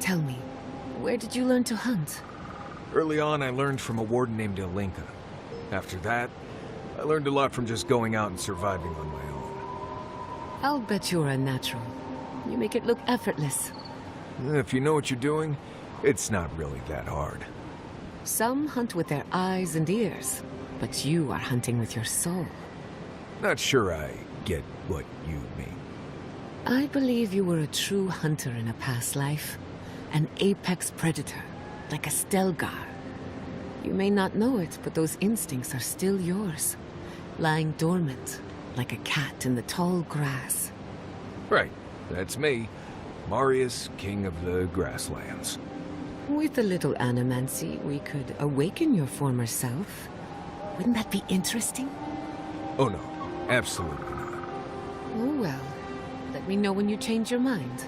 Tell me, where did you learn to hunt? Early on, I learned from a warden named Ilinka. After that, I learned a lot from just going out and surviving on my own. I'll bet you're a natural. You make it look effortless. If you know what you're doing, it's not really that hard. Some hunt with their eyes and ears, but you are hunting with your soul. Not sure I get what you mean. I believe you were a true hunter in a past life. An apex predator, like a Stelgar. You may not know it, but those instincts are still yours. Lying dormant, like a cat in the tall grass. Right, that's me. Marius, king of the grasslands. With a little animancy, we could awaken your former self. Wouldn't that be interesting? Oh no, absolutely not. Oh well. Let me know when you change your mind.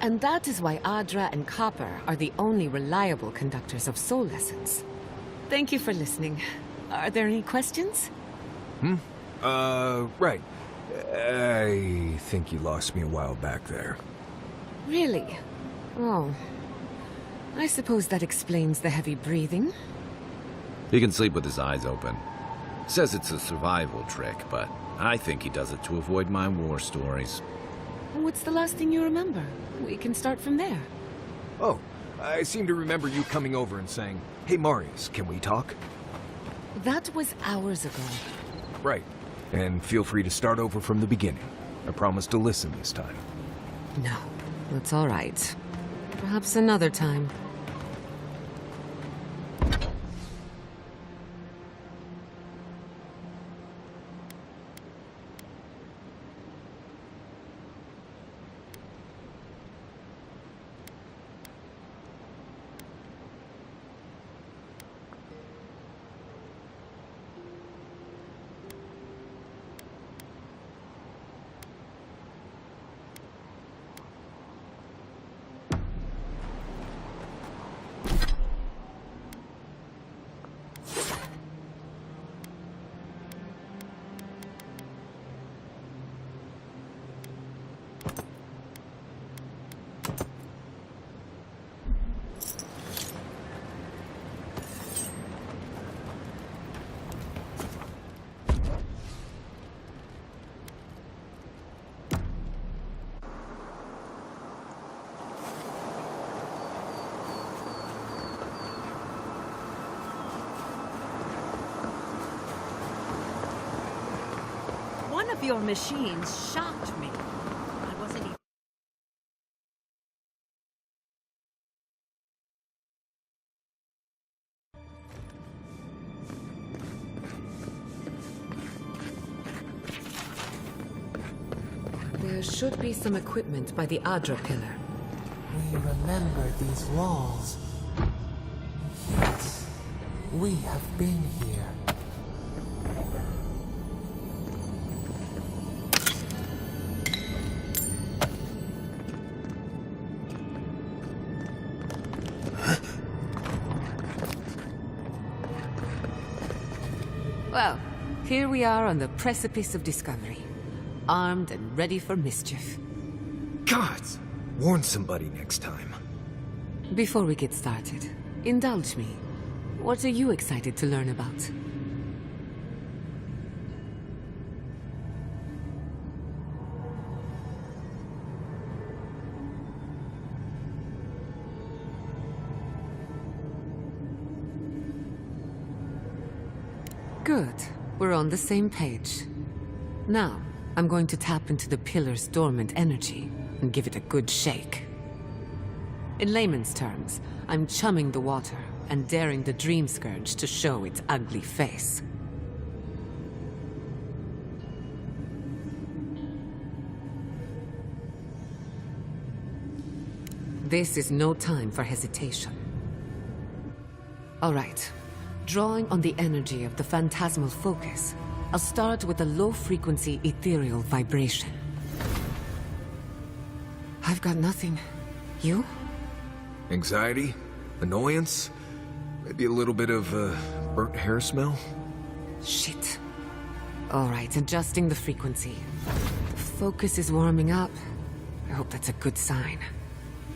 And that is why Adra and Copper are the only reliable conductors of soul lessons. Thank you for listening. Are there any questions? Right. I think you lost me a while back there. Really? Oh. I suppose that explains the heavy breathing. He can sleep with his eyes open. Says it's a survival trick, but I think he does it to avoid my war stories. What's the last thing you remember? We can start from there. Oh, I seem to remember you coming over and saying, "Hey Marius, can we talk?" That was hours ago. Right. And feel free to start over from the beginning. I promise to listen this time. No, that's all right. Perhaps another time. One of your machines shocked me. I wasn't even... There should be some equipment by the Adra pillar. We remember these walls. Yes, we have been here. Well, here we are on the precipice of discovery. Armed and ready for mischief. Gods! Warn somebody next time. Before we get started, indulge me. What are you excited to learn about? Good. We're on the same page. Now, I'm going to tap into the pillar's dormant energy and give it a good shake. In layman's terms, I'm chumming the water and daring the Dream Scourge to show its ugly face. This is no time for hesitation. All right. Drawing on the energy of the phantasmal focus, I'll start with a low-frequency ethereal vibration. I've got nothing. You? Anxiety? Annoyance? Maybe a little bit of, burnt hair smell? Shit. Alright, adjusting the frequency. The focus is warming up. I hope that's a good sign.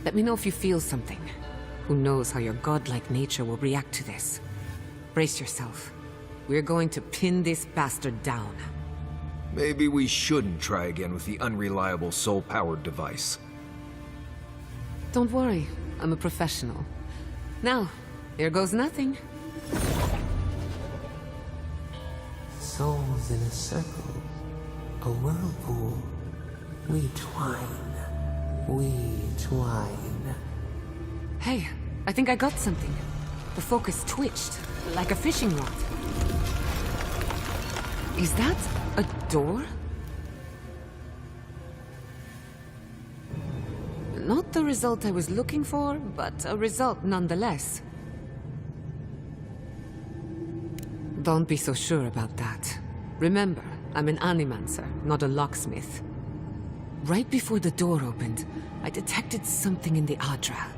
Let me know if you feel something. Who knows how your godlike nature will react to this. Brace yourself. We're going to pin this bastard down. Maybe we shouldn't try again with the unreliable soul-powered device. Don't worry, I'm a professional. Now, here goes nothing. Souls in a circle, a whirlpool. We twine, we twine. Hey, I think I got something. The focus twitched, like a fishing rod. Is that a door? Not the result I was looking for, but a result nonetheless. Don't be so sure about that. Remember, I'm an animancer, not a locksmith. Right before the door opened, I detected something in the Adra.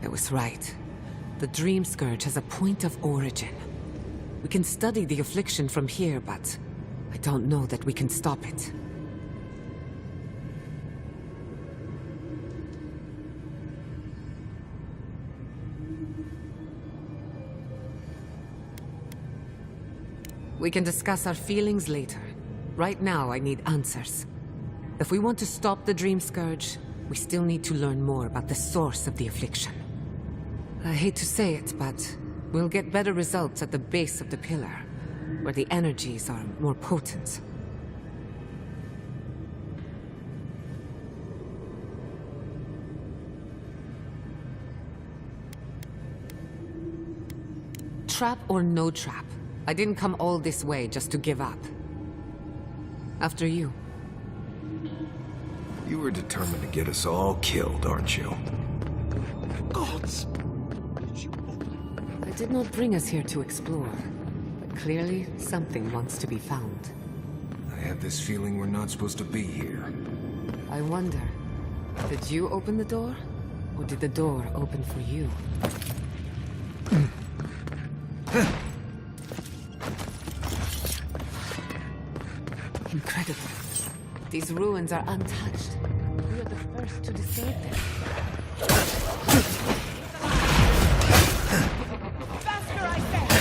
I was right. The Dream Scourge has a point of origin. We can study the affliction from here, but I don't know that we can stop it. We can discuss our feelings later. Right now, I need answers. If we want to stop the Dream Scourge, we still need to learn more about the source of the affliction. I hate to say it, but we'll get better results at the base of the pillar, where the energies are more potent. Trap or no trap, I didn't come all this way just to give up. After you. You were determined to get us all killed, aren't you? Gods! I did not bring us here to explore, but clearly something wants to be found. I have this feeling we're not supposed to be here. I wonder, did you open the door? Or did the door open for you? Incredible. These ruins are untouched. We are the first to disturb them. Faster, I said!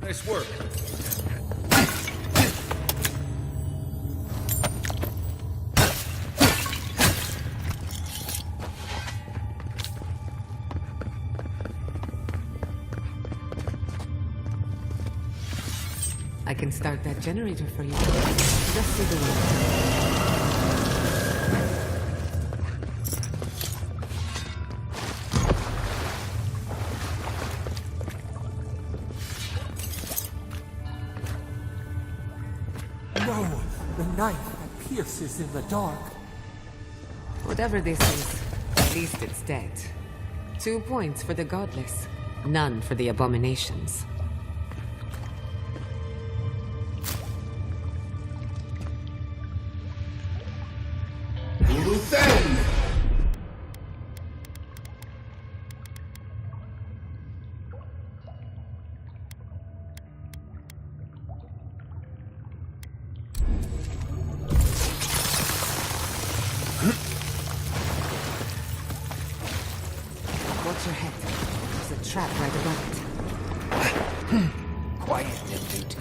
Nice work. I can start that generator for you. Just through the window. No! The knife that pierces in the dark. Whatever this is, at least it's dead. 2 points for the godless, none for the abominations. Watch your head. There's a trap right above it. Quiet, dude.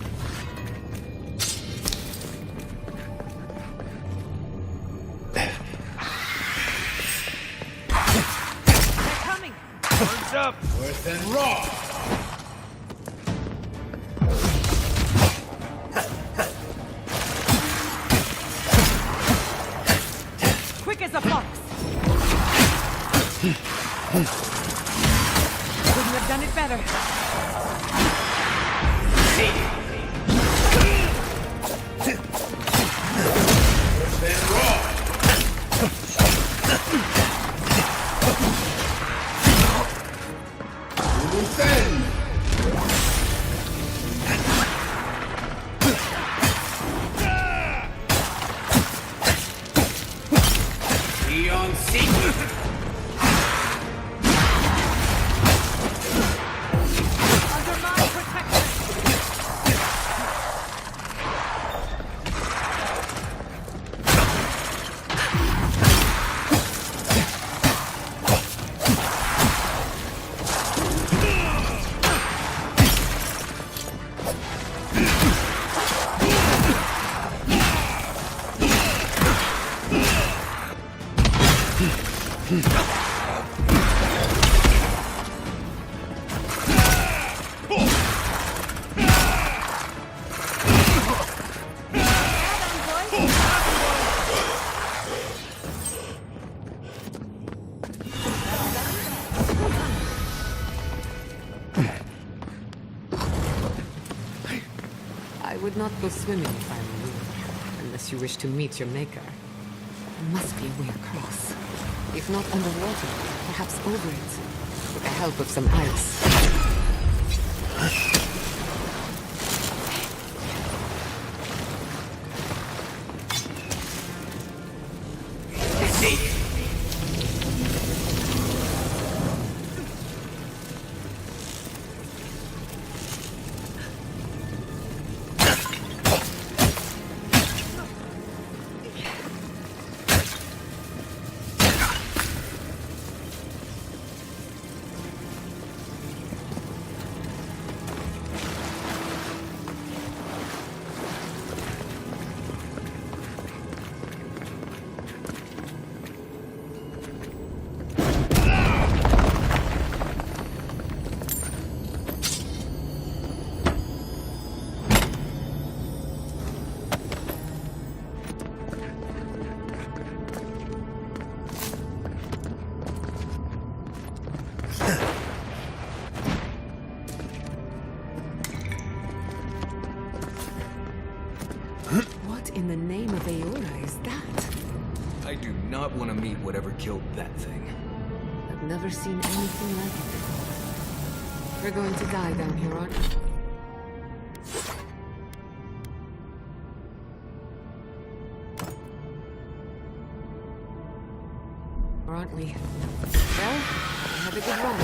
They're coming! Turns up! Worse than raw! as a fox. Couldn't have done it better. Under my protection. I would not go swimming if I were you, unless you wish to meet your maker. There must be a way across. If not underwater, perhaps over it, with the help of some ice. What in the name of Aventura is that? I do not want to meet whatever killed that thing. I've never seen anything like it before. We're going to die down here, aren't we? Or aren't we? Well, have a good run.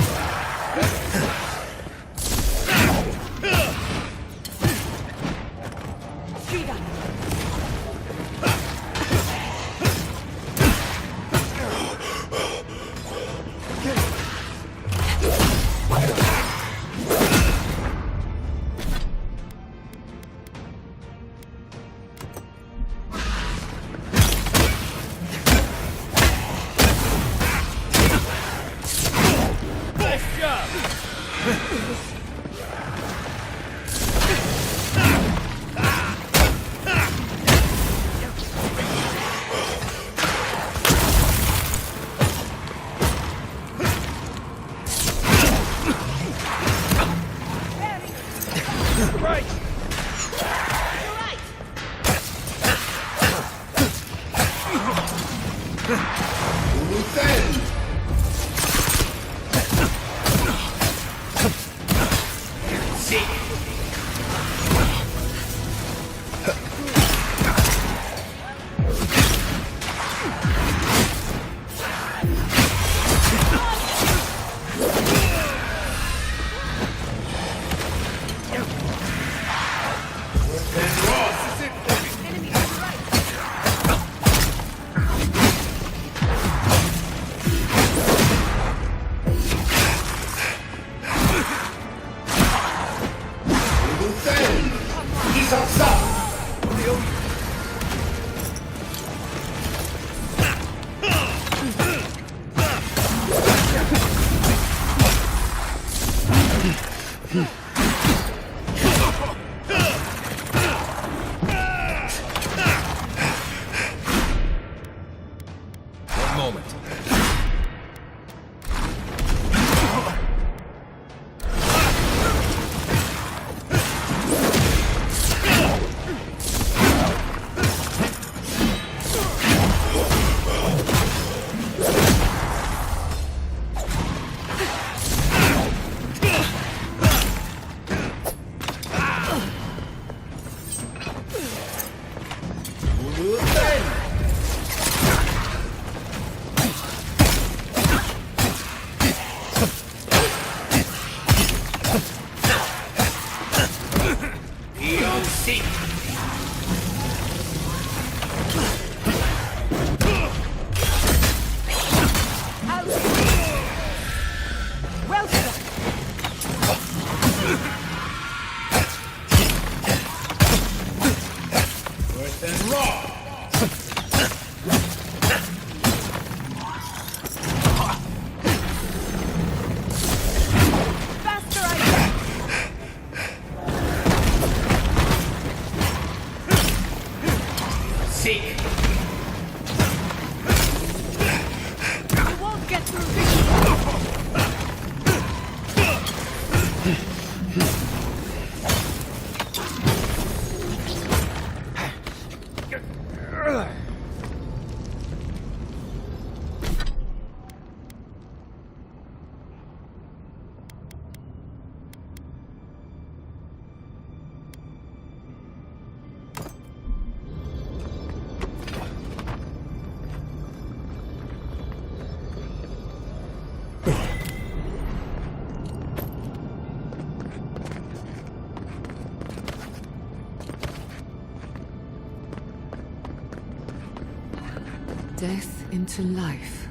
Death into life.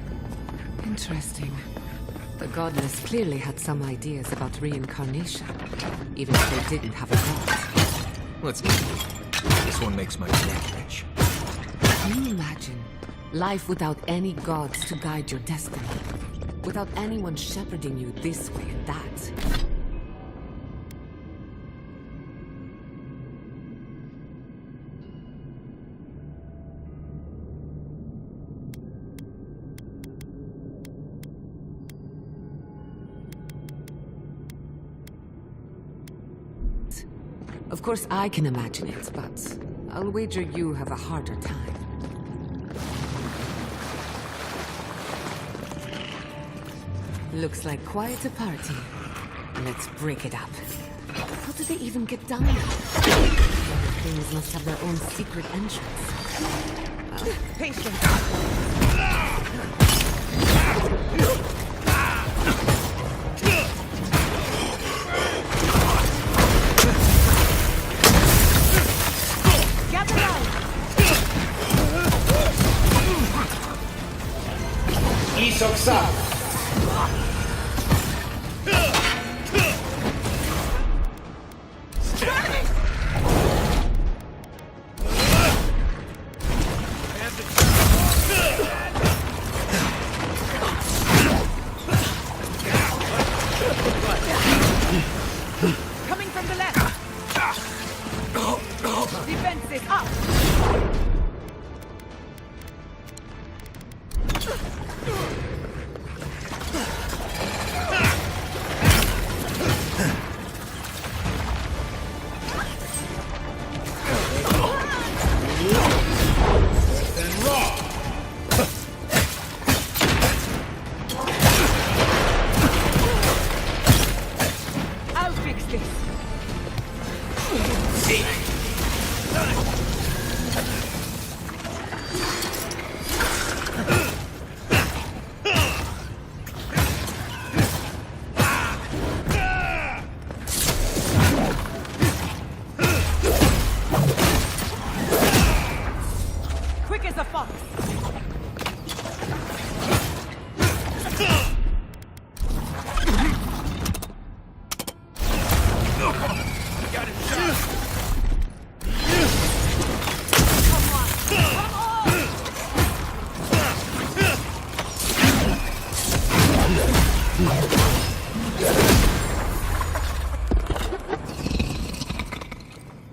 Interesting. The godless clearly had some ideas about reincarnation, even if they didn't have a god. Let's get it. This one makes my neck itch. Can you imagine life without any gods to guide your destiny? Without anyone shepherding you this way and that? Of course, I can imagine it, but I'll wager you have a harder time. Looks like quite a party. Let's break it up. How did they even get down there? Things must have their own secret entrance. Patience. Coming from the left. Defenses up.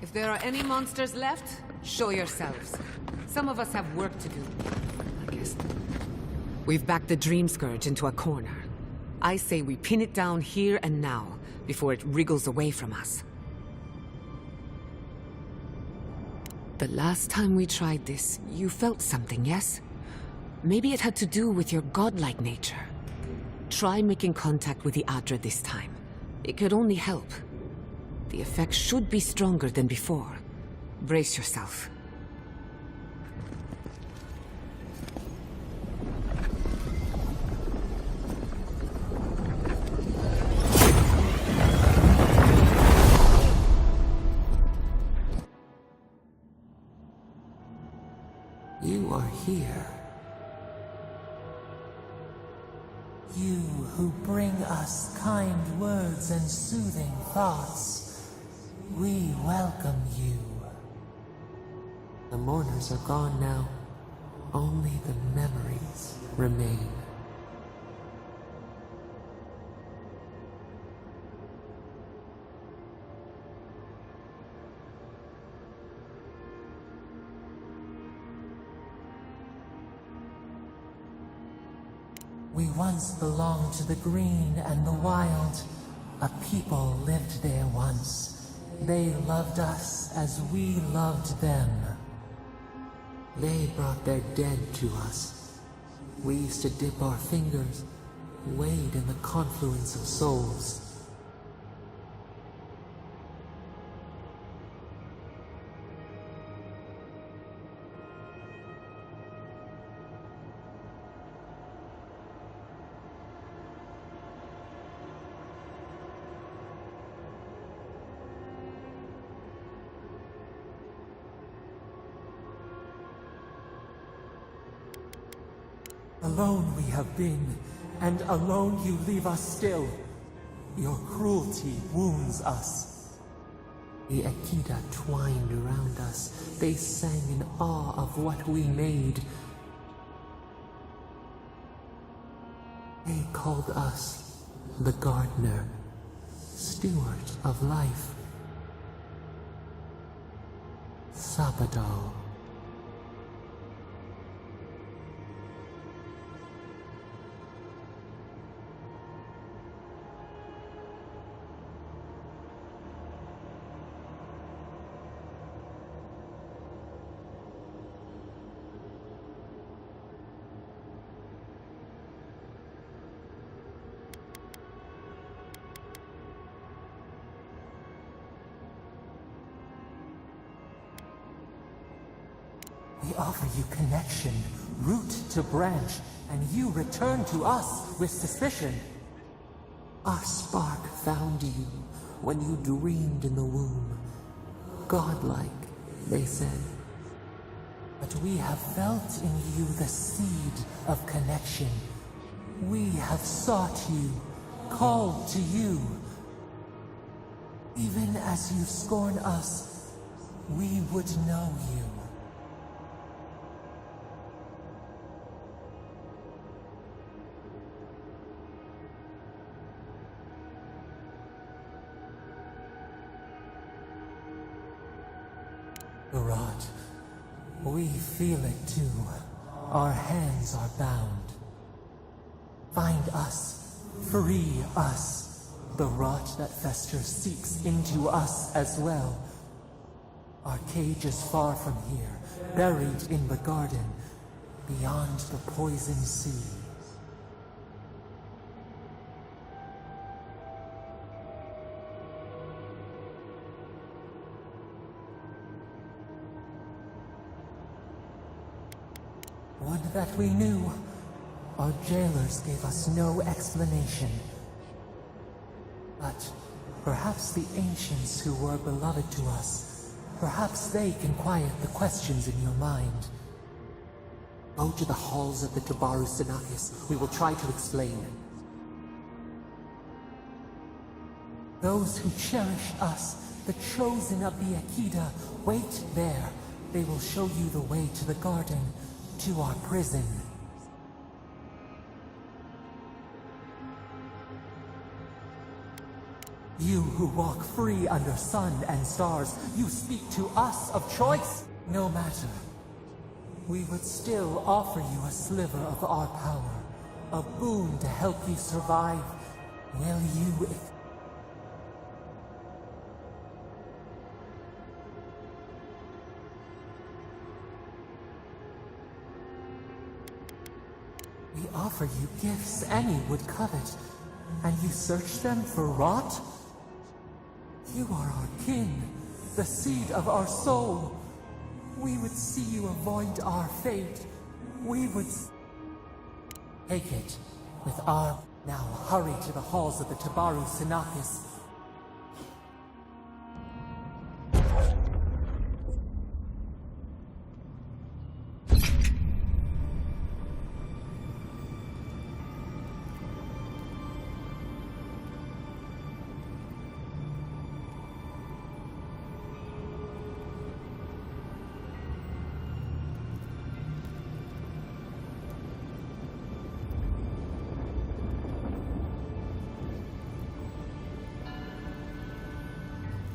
If there are any monsters left, show yourselves. Some of us have work to do, I guess. We've backed the Dream Scourge into a corner. I say we pin it down here and now, before it wriggles away from us. The last time we tried this, you felt something, yes? Maybe it had to do with your godlike nature. Try making contact with the Adra this time. It could only help. The effect should be stronger than before. Brace yourself. You are here. You who bring us kind words and soothing thoughts, we welcome you. The mourners are gone now. Only the memories remain. We once belonged to the green and the wild. A people lived there once. They loved us as we loved them. They brought their dead to us. We used to dip our fingers, wade in the confluence of souls. Alone we have been, and alone you leave us still. Your cruelty wounds us. The Akita twined around us. They sang in awe of what we made. They called us the gardener, steward of life. Sabado. We offer you connection, root to branch, and you return to us with suspicion. Our spark found you when you dreamed in the womb. Godlike, they said. But we have felt in you the seed of connection. We have sought you, called to you. Even as you scorn us, we would know you. The rot. We feel it too. Our hands are bound. Find us. Free us. The rot that festers seeps into us as well. Our cage is far from here, buried in the garden, beyond the poison sea. Would that we knew. Our jailers gave us no explanation. But perhaps the ancients who were beloved to us, perhaps they can quiet the questions in your mind. Go to the halls of the Tabaru Sinakis. We will try to explain. Those who cherish us, the chosen of the Akita, wait there. They will show you the way to the garden, to our prison. You who walk free under sun and stars, you speak to us of choice? No matter. We would still offer you a sliver of our power, a boon to help you survive. Will you... We offer you gifts any would covet, and you search them for rot? You are our kin, the seed of our soul. We would see you avoid our fate. We would... Take it, with our... Now hurry to the halls of the Tabaru Sinakis.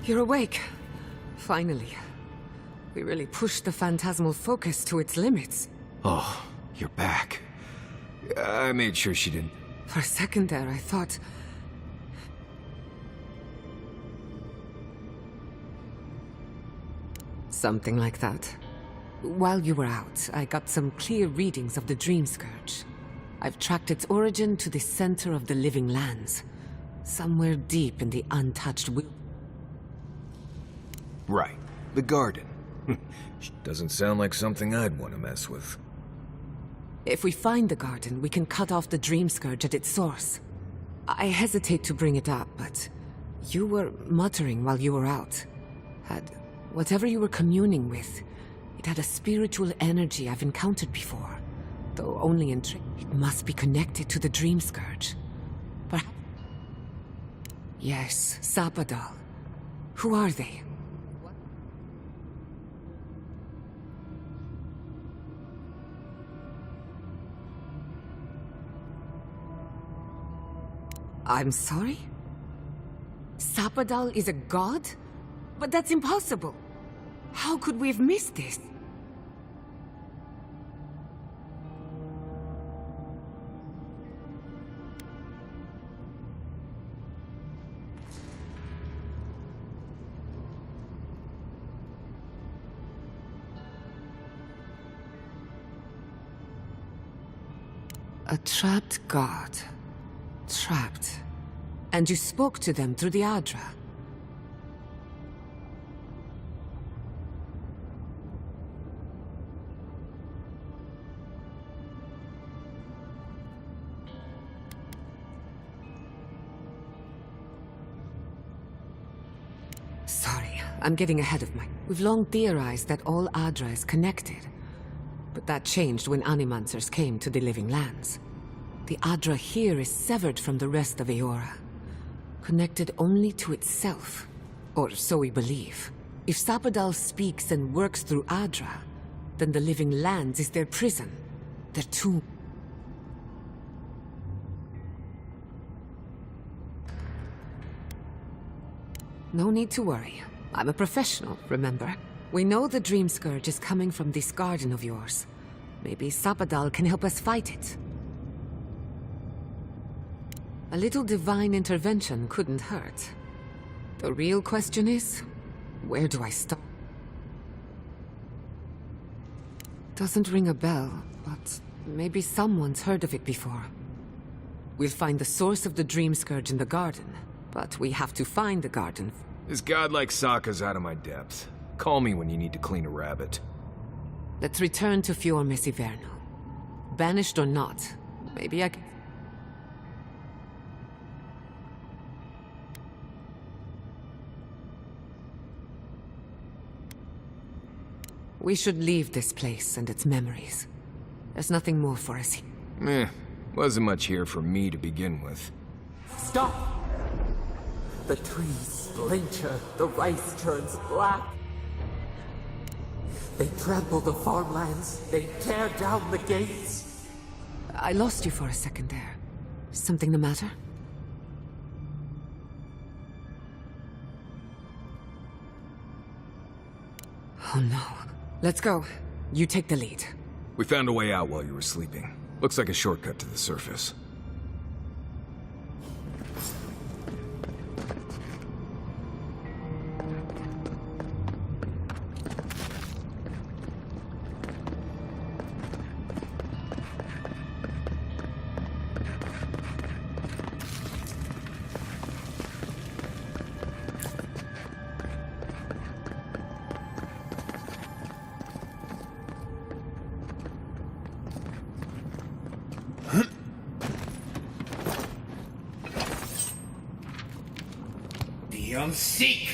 You're awake. Finally. We really pushed the phantasmal focus to its limits. Oh, you're back. I made sure she didn't... For a second there, I thought... Something like that. While you were out, I got some clear readings of the Dream Scourge. I've tracked its origin to the center of the living lands. Somewhere deep in the untouched Right. The garden. Doesn't sound like something I'd want to mess with. If we find the garden, we can cut off the Dream Scourge at its source. I hesitate to bring it up, but you were muttering while you were out. Had whatever you were communing with, it had a spiritual energy I've encountered before. Though only in it must be connected to the Dream Scourge. Perhaps... Yes, Sapadal. Who are they? I'm sorry? Sapadal is a god? But that's impossible. How could we have missed this? A trapped god. Trapped. And you spoke to them through the Adra. Sorry, I'm getting ahead of my... We've long theorized that all Adra is connected. But that changed when Animancers came to the Living Lands. The Adra here is severed from the rest of Eora. Connected only to itself. Or so we believe. If Sapadal speaks and works through Adra, then the Living Lands is their prison. Their tomb. No need to worry. I'm a professional, remember? We know the Dream Scourge is coming from this garden of yours. Maybe Sapadal can help us fight it. A little divine intervention couldn't hurt. The real question is, where do I start? Doesn't ring a bell, but maybe someone's heard of it before. We'll find the source of the Dream Scourge in the garden, but we have to find the garden. This god like Sokka's out of my depth. Call me when you need to clean a rabbit. Let's return to Fior Mesiverno. Banished or not, maybe I can... We should leave this place and its memories. There's nothing more for us here. Wasn't much here for me to begin with. Stop! The trees splinter, the rice turns black. They trample the farmlands, they tear down the gates. I lost you for a second there. Something the matter? Oh no. Let's go. You take the lead. We found a way out while you were sleeping. Looks like a shortcut to the surface. Seek!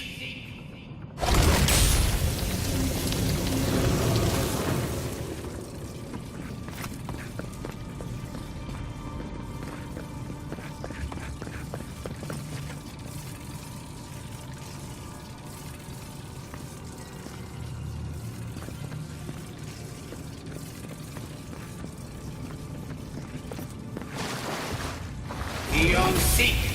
Seek!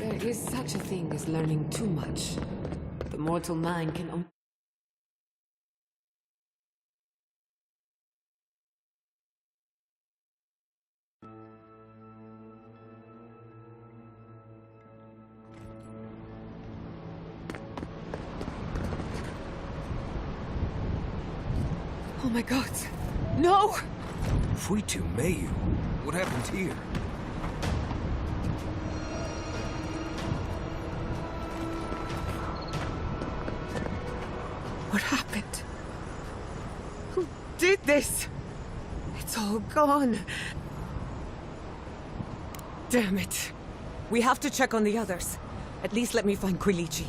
There is such a thing as learning too much. The mortal mind can only... Oh my god! No! Fuitu Mayu? What happened here? What happened? Who did this? It's all gone. Damn it. We have to check on the others. At least let me find Quilichi.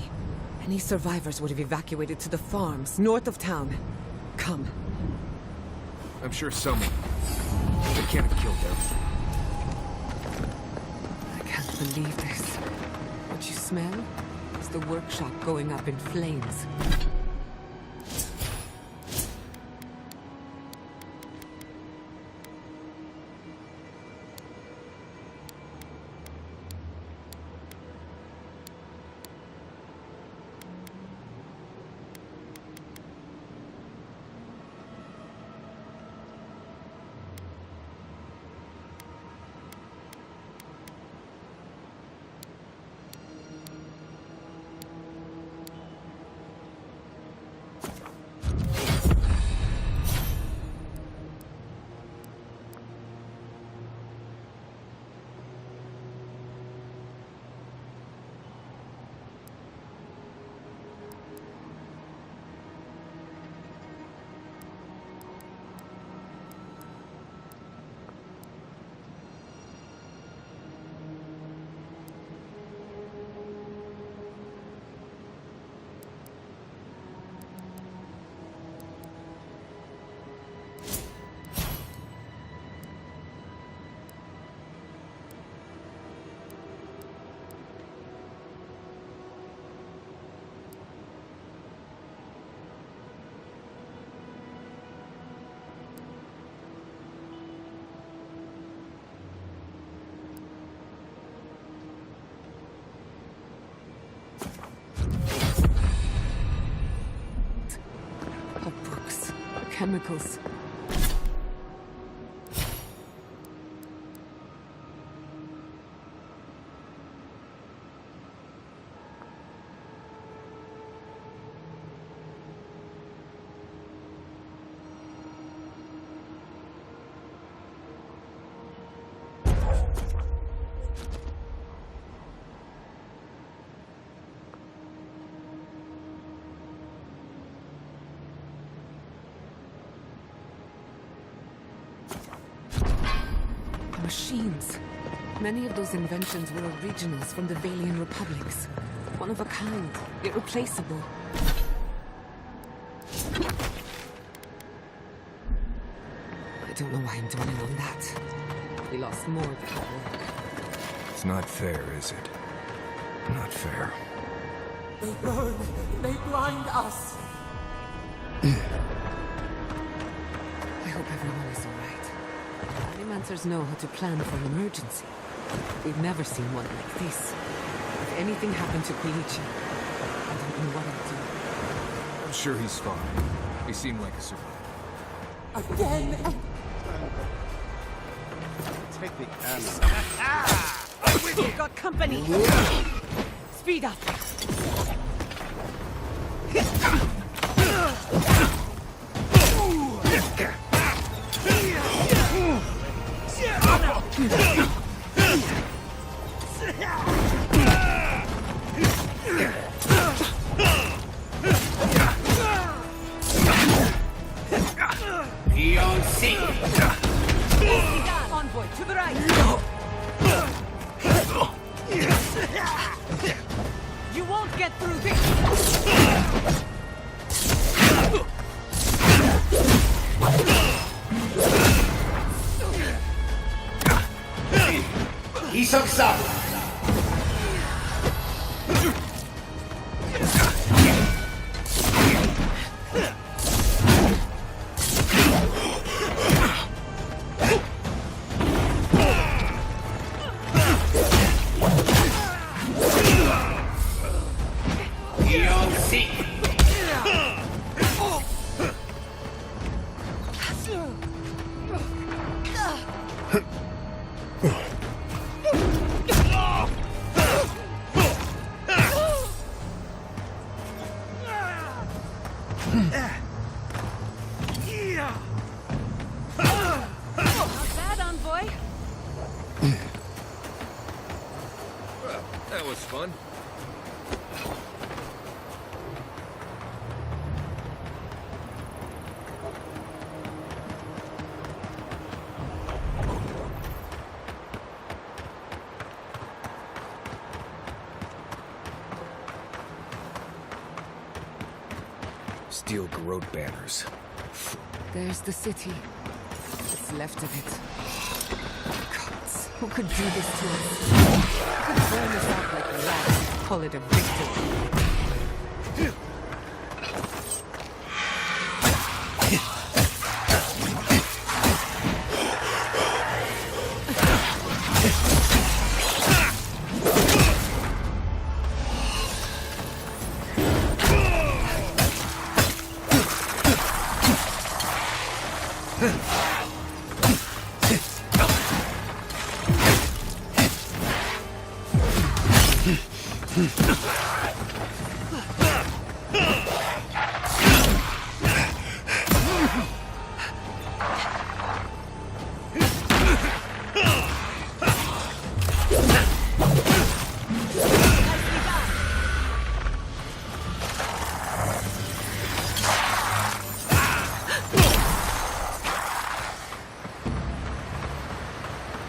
Any survivors would have evacuated to the farms north of town. Come. I'm sure someone. They can't have killed everything. I can't believe this. What you smell is the workshop going up in flames. Chemicals. Machines. Many of those inventions were originals from the Valian republics. One of a kind, irreplaceable. I don't know why I'm dwelling on that. We lost more than work. It's not fair, is it? Not fair. They burn. They blind us. I hope everyone is all right. Animancers know how to plan for an emergency. We've never seen one like this. If anything happened to Quilichi, I don't know what I'd do. I'm sure he's fine. He seemed like a survivor. Again and Take the ammo. We've got company! Speed up! Beyond seek. Envoy, to the right! You won't get through this! 이석삼. Beyond seek. Not bad, Envoy. That was fun. Steel garrote banners. There's the city. What's left of it. Gods, who could do this to us? Who could burn us out like rats and call it a victory?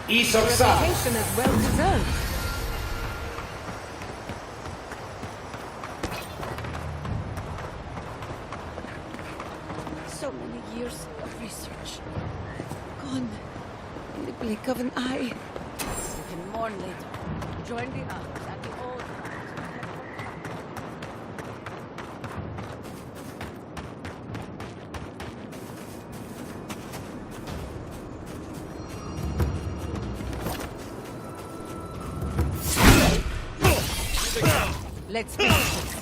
이석삼. Reputation is well deserved. So many years of research. Gone in the blink of an eye. You can mourn later. Join the others at the old house. Let's finish it.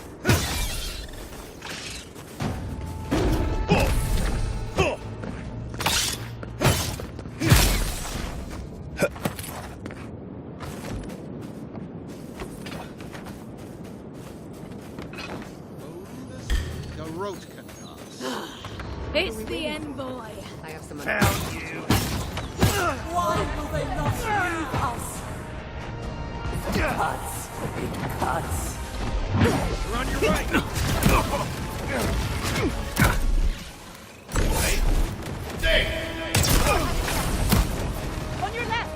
Garrote canals. It's the envoy. I have some. Found you. Why will they not leave us? Cuts. Big cuts. You're on your right. Stay. On your left!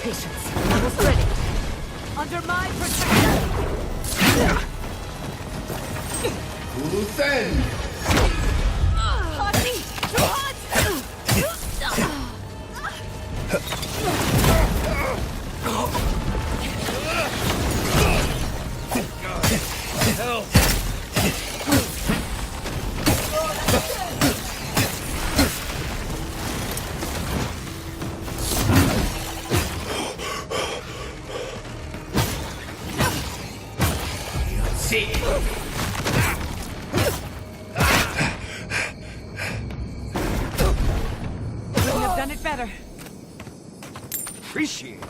Patience. Almost ready. Under my protection! 우센. Hottie! Too hot! Hell. Seek. Couldn't have done it better. Appreciate it.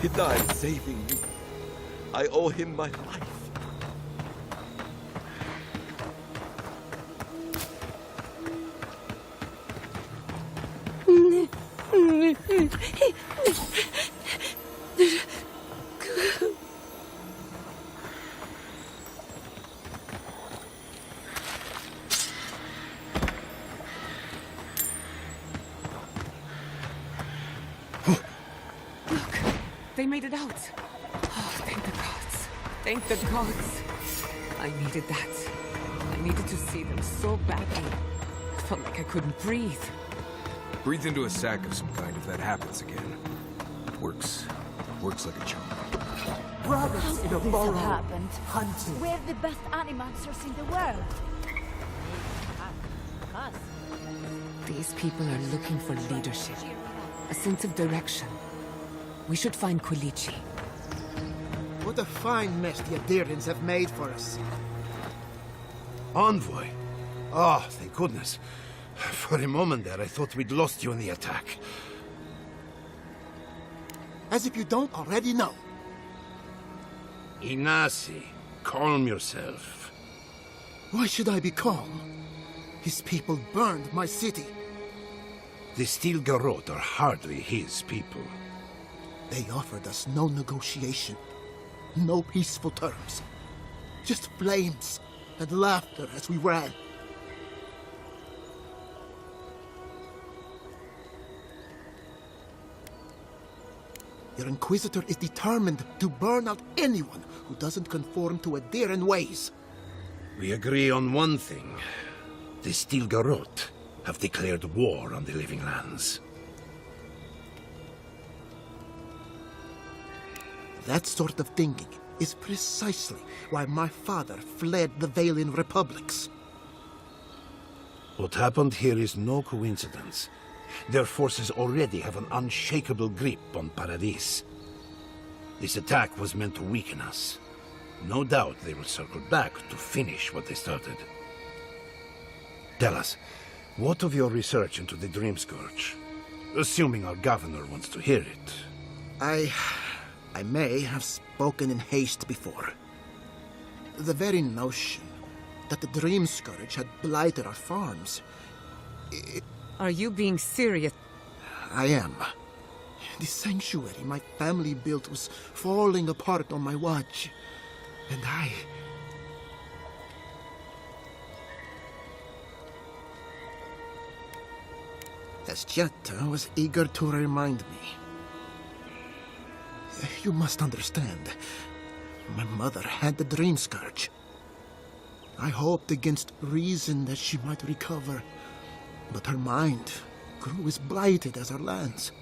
He died saving me. I owe him my life. They made it out. Oh, thank the gods. Thank the gods. I needed that. I needed to see them so badly. I felt like I couldn't breathe. Breathe into a sack of some kind if that happens again. It works like a charm. Brothers in a This burrow, have happened. hunting. We're the best animancers in the world. These people are looking for leadership, a sense of direction. We should find Kulichi. What a fine mess the Adirans have made for us. Envoy? Oh, thank goodness. For a moment there, I thought we'd lost you in the attack. As if you don't already know. Inasi, calm yourself. Why should I be calm? His people burned my city. The Steel Garrote are hardly his people. They offered us no negotiation, no peaceful terms. Just flames and laughter as we ran. Your Inquisitor is determined to burn out anyone who doesn't conform to Adiran ways. We agree on one thing. The Steel Garrote have declared war on the Living Lands. That sort of thinking is precisely why my father fled the Valian republics. What happened here is no coincidence. Their forces already have an unshakable grip on Paradis. This attack was meant to weaken us. No doubt they will circle back to finish what they started. Tell us, what of your research into the Dream Scourge? Assuming our governor wants to hear it. I may have spoken in haste before. The very notion that the Dream Scourge had blighted our farms. Are you being serious? I am. The sanctuary my family built was falling apart on my watch. And as Jetta was eager to remind me. You must understand. My mother had the Dream Scourge. I hoped against reason that she might recover, but her mind grew as blighted as her lands.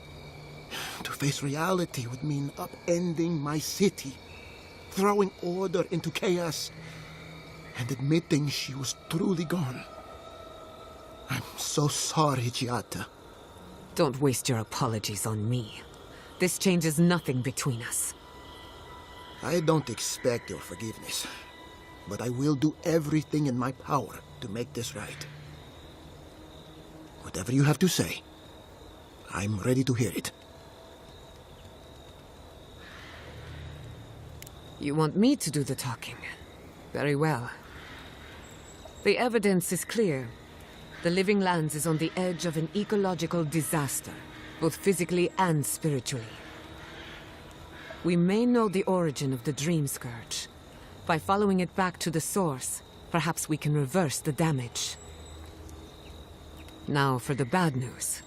To face reality would mean upending my city, throwing order into chaos, and admitting she was truly gone. I'm so sorry, Giata. Don't waste your apologies on me. This changes nothing between us. I don't expect your forgiveness, but I will do everything in my power to make this right. Whatever you have to say, I'm ready to hear it. You want me to do the talking? Very well. The evidence is clear. The Living Lands is on the edge of an ecological disaster, both physically and spiritually. We may know the origin of the Dream Scourge. By following it back to the source, perhaps we can reverse the damage. Now for the bad news.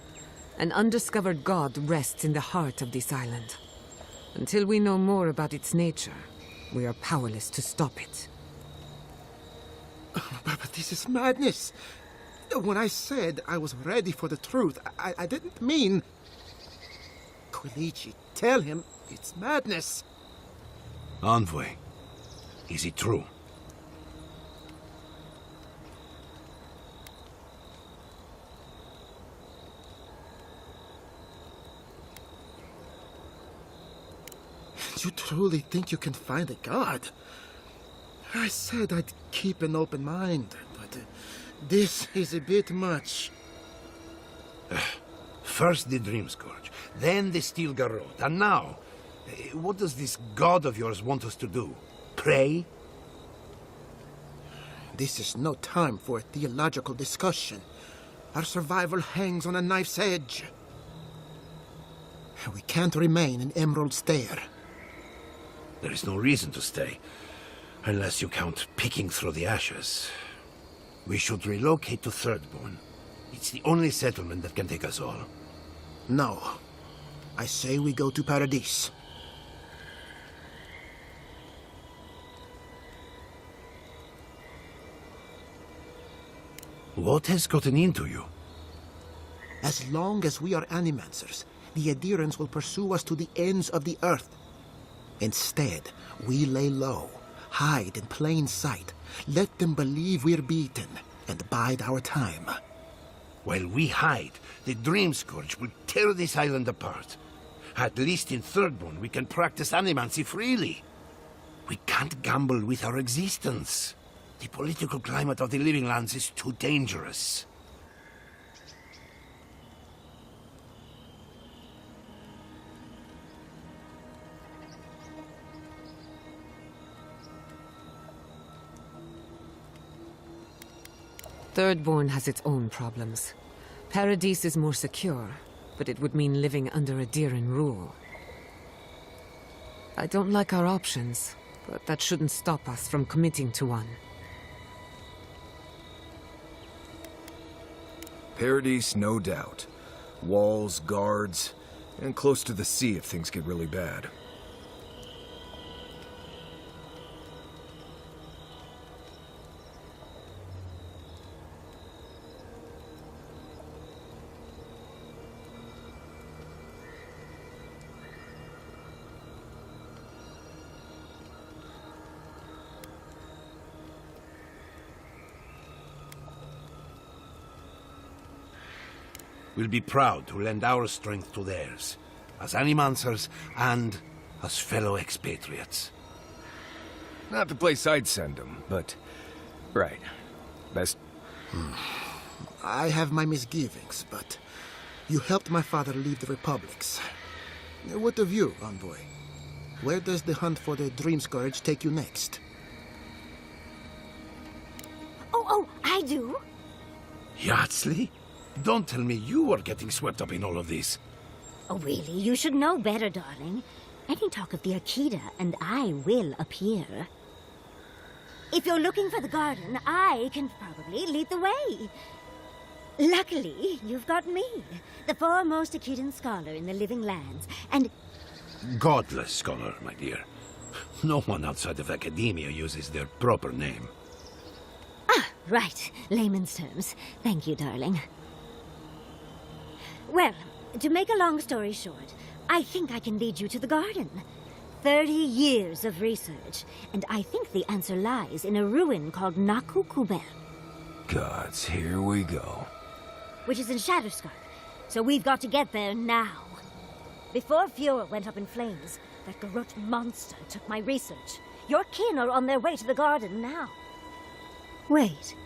An undiscovered god rests in the heart of this island. Until we know more about its nature, we are powerless to stop it. But this is madness. When I said I was ready for the truth, I didn't mean... Quilici, tell him it's madness. Envoy, is it true? You truly think you can find a god? I said I'd keep an open mind, but this is a bit much. First the Dream Scourge, then the Steel Garrote, and now, what does this god of yours want us to do? Pray? This is no time for a theological discussion. Our survival hangs on a knife's edge. We can't remain in Emerald Stair. There is no reason to stay, unless you count picking through the ashes. We should relocate to Thirdborn. It's the only settlement that can take us all. No. I say we go to Paradise. What has gotten into you? As long as we are Animancers, the Adherents will pursue us to the ends of the earth. Instead, we lay low, hide in plain sight, let them believe we're beaten, and bide our time. While we hide, the Dream Scourge will tear this island apart. At least in Thirdborn, we can practice animancy freely. We can't gamble with our existence. The political climate of the Living Lands is too dangerous. Thirdborn has its own problems. Paradise is more secure, but it would mean living under Adheran rule. I don't like our options, but that shouldn't stop us from committing to one. Paradise, no doubt. Walls, guards, and close to the sea if things get really bad. We'll be proud to lend our strength to theirs, as Animancers and as fellow expatriates. Not the place I'd send them, but... right. Best... I have my misgivings, but you helped my father leave the Republics. What of you, Envoy? Where does the hunt for the Dream Scourge take you next? Oh, I do. Yardsley? Don't tell me you are getting swept up in all of this. Oh, really? You should know better, darling. Any talk of the Akita, and I will appear. If you're looking for the garden, I can probably lead the way. Luckily, you've got me, the foremost Akitan scholar in the Living Lands, and... Godless scholar, my dear. No one outside of academia uses their proper name. Ah, right. Layman's terms. Thank you, darling. Well, to make a long story short, I think I can lead you to the garden. 30 years of research, and I think the answer lies in a ruin called Naku Kubel. Gods, here we go. Which is in Shatterscarp, so we've got to get there now. Before Fjord went up in flames, that Garrote monster took my research. Your kin are on their way to the garden now. Wait.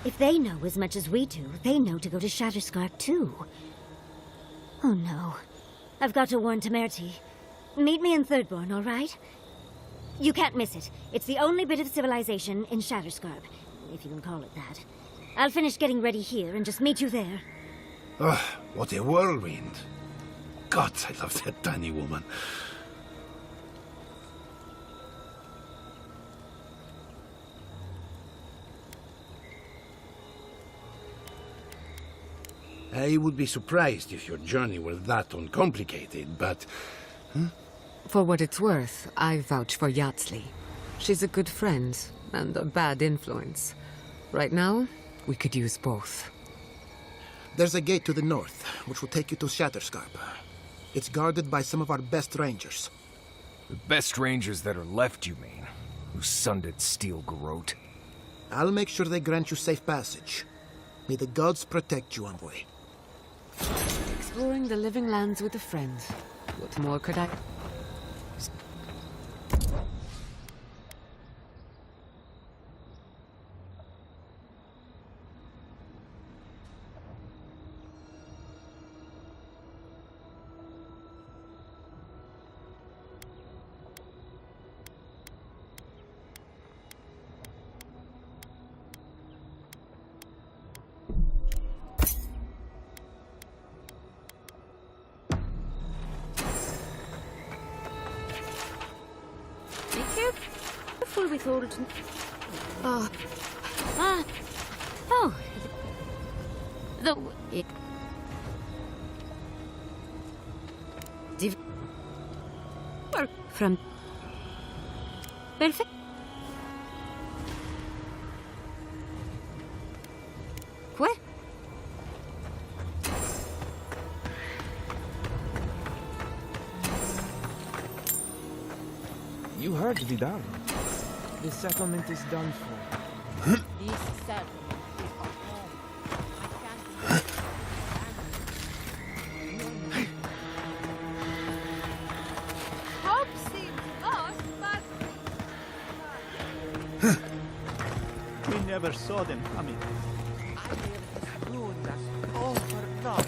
If they know as much as we do, they know to go to Shatterscarp too. Oh no. I've got to warn Temerity. Meet me in Thirdborn, all right? You can't miss it. It's the only bit of civilization in Shatterscarp, if you can call it that. I'll finish getting ready here and just meet you there. Ugh, what a whirlwind. God, I love that tiny woman. I would be surprised if your journey were that uncomplicated, but... For what it's worth, I vouch for Yardsley. She's a good friend, and a bad influence. Right now, we could use both. There's a gate to the north, which will take you to Shatterscarp. It's guarded by some of our best rangers. The best rangers that are left, you mean? Whose son did steal Garrote? I'll make sure they grant you safe passage. May the gods protect you, envoy. Exploring the living lands with a friend. What more could I... Careful with old... Oh. Oh. From... Perfect. What? You heard Vidal. The settlement is done for. This settlement is our home. I can't Hope seems lost, but... We never saw them coming. I live ruined us all for naught.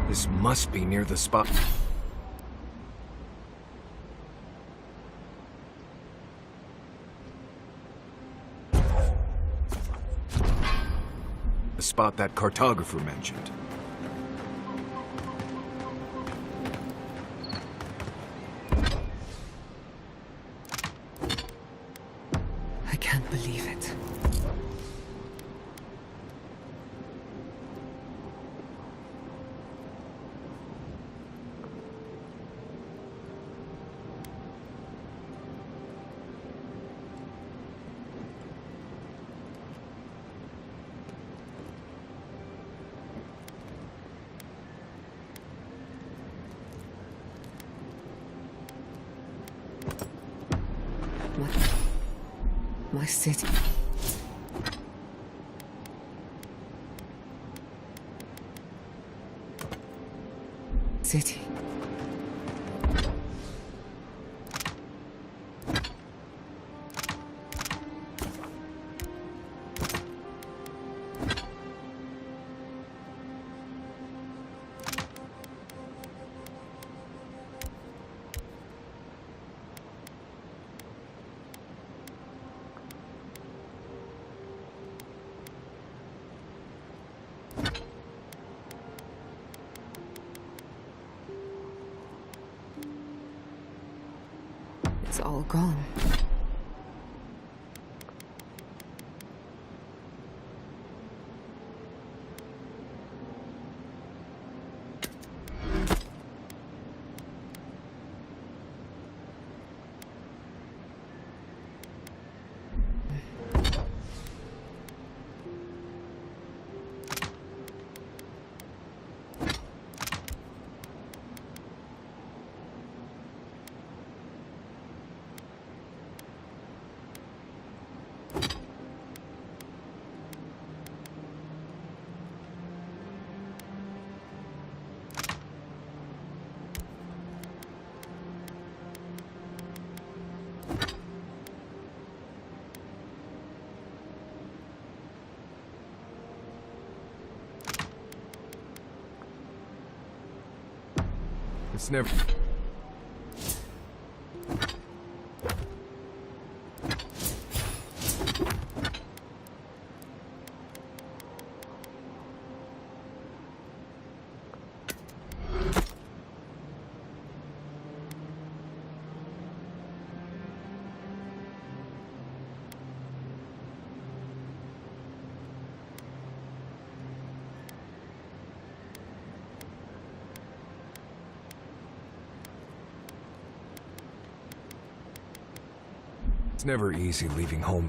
This must be near the spot. The spot that cartographer mentioned. I can't believe it. My city. City. It's all gone. It's never... It's never easy leaving home.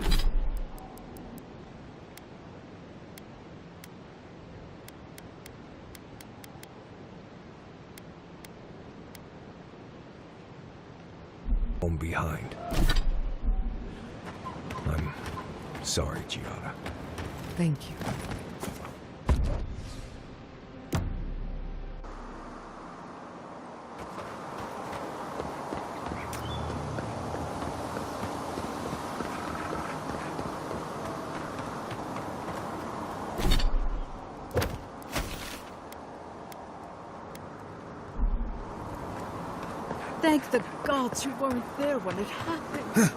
Home behind. I'm sorry, Giada. Thank you. Thank the gods you weren't there when it happened.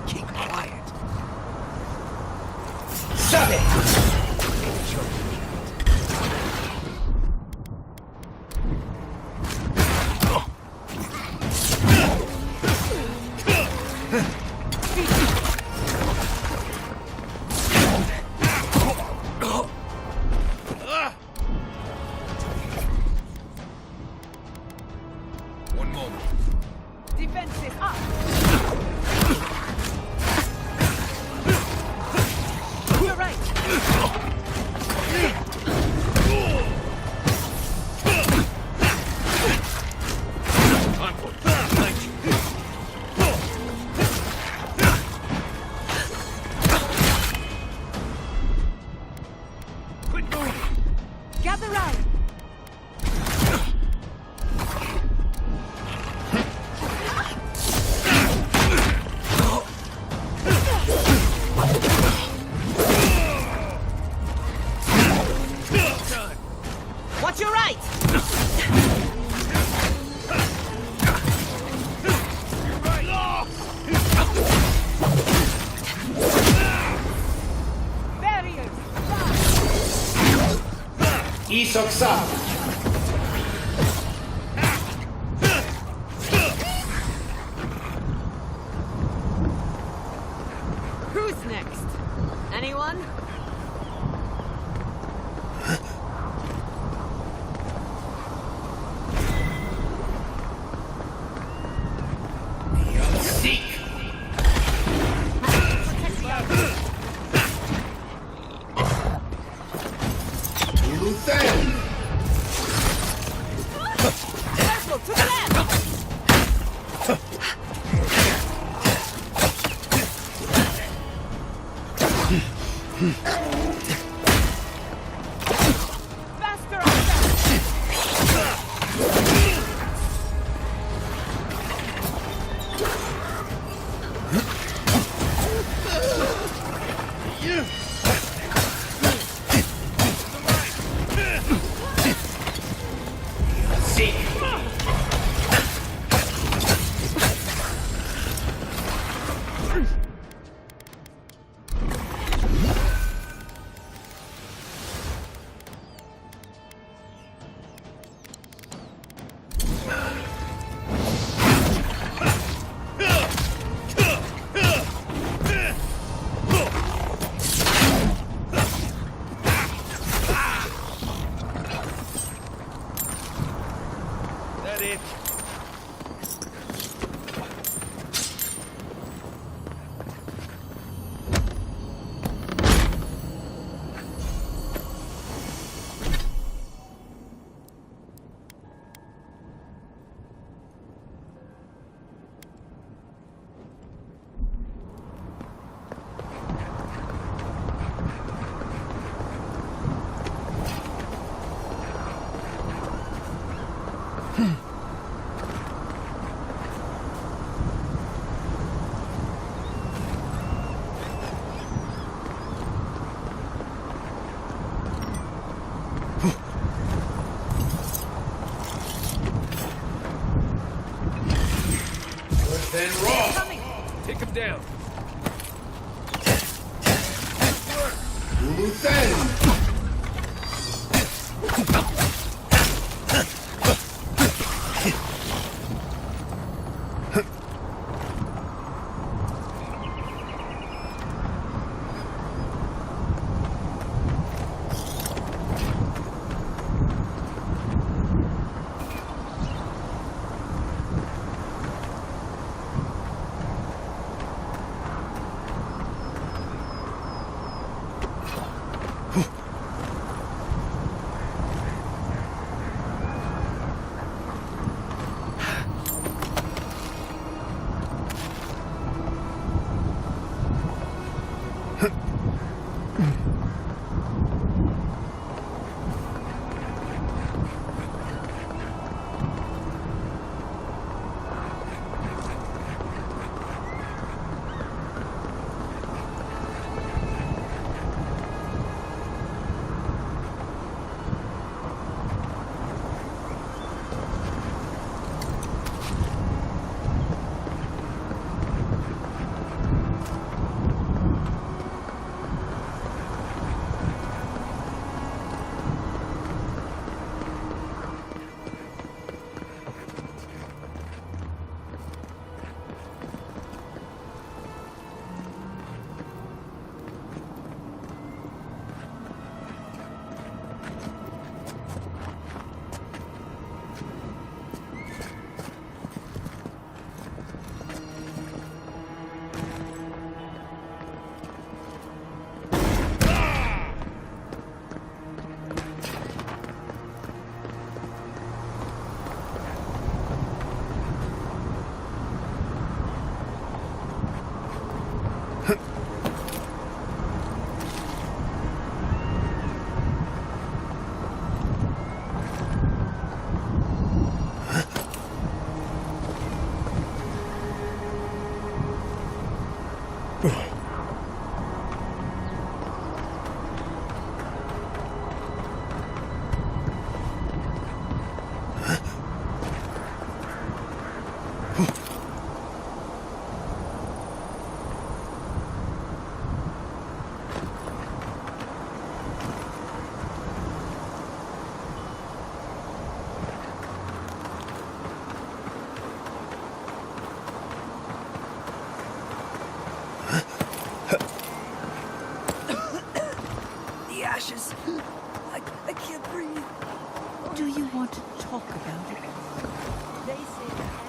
Keep quiet. Shut it! One moment. Defenses up! You're right! Quit moving! Gather round! Watch your right! Barriers! Isok Savage! Who's next? Anyone? Seek! Then raw. Take him down. Ashes. I can't breathe. Do you want to talk about it? They say that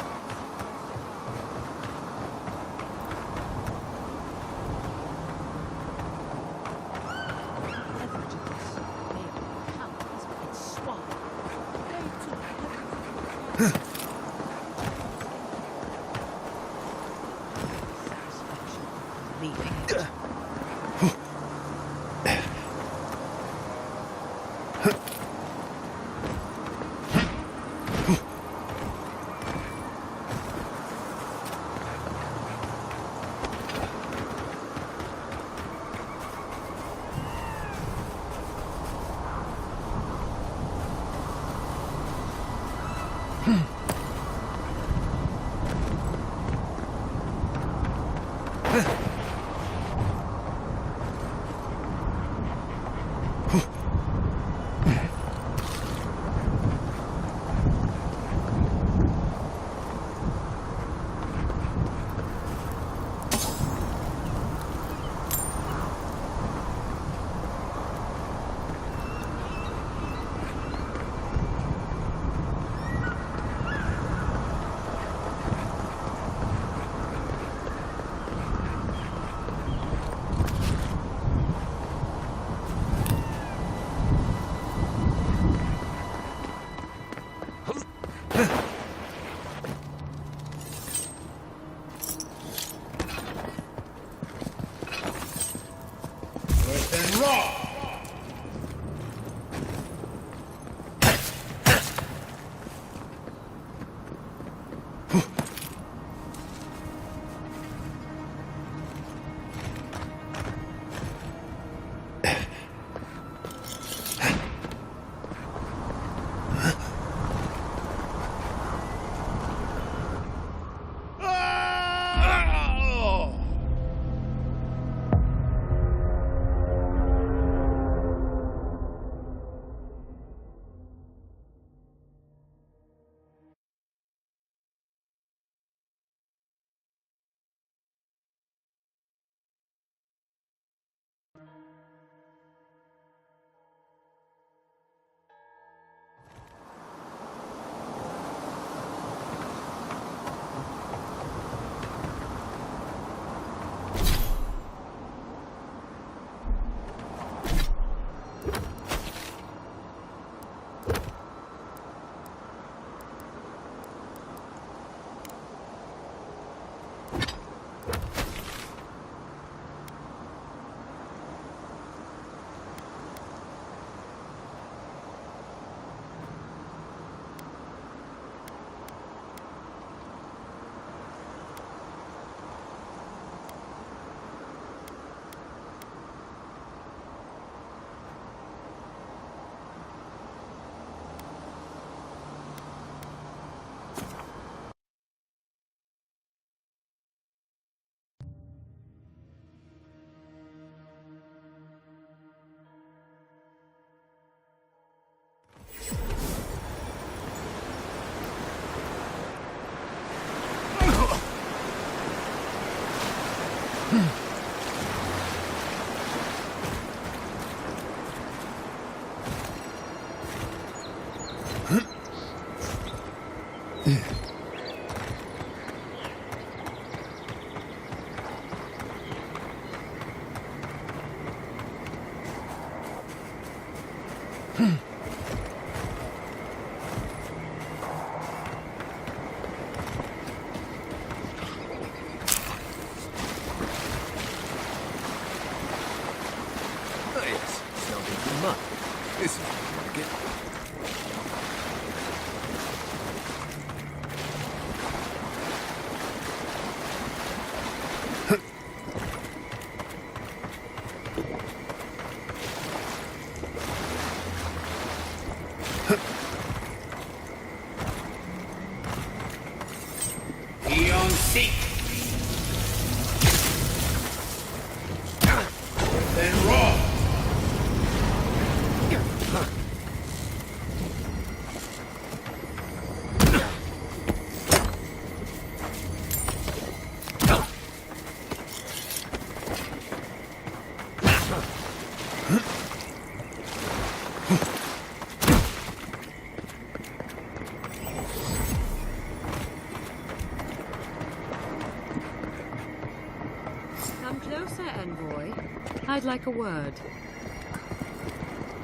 I'd like a word.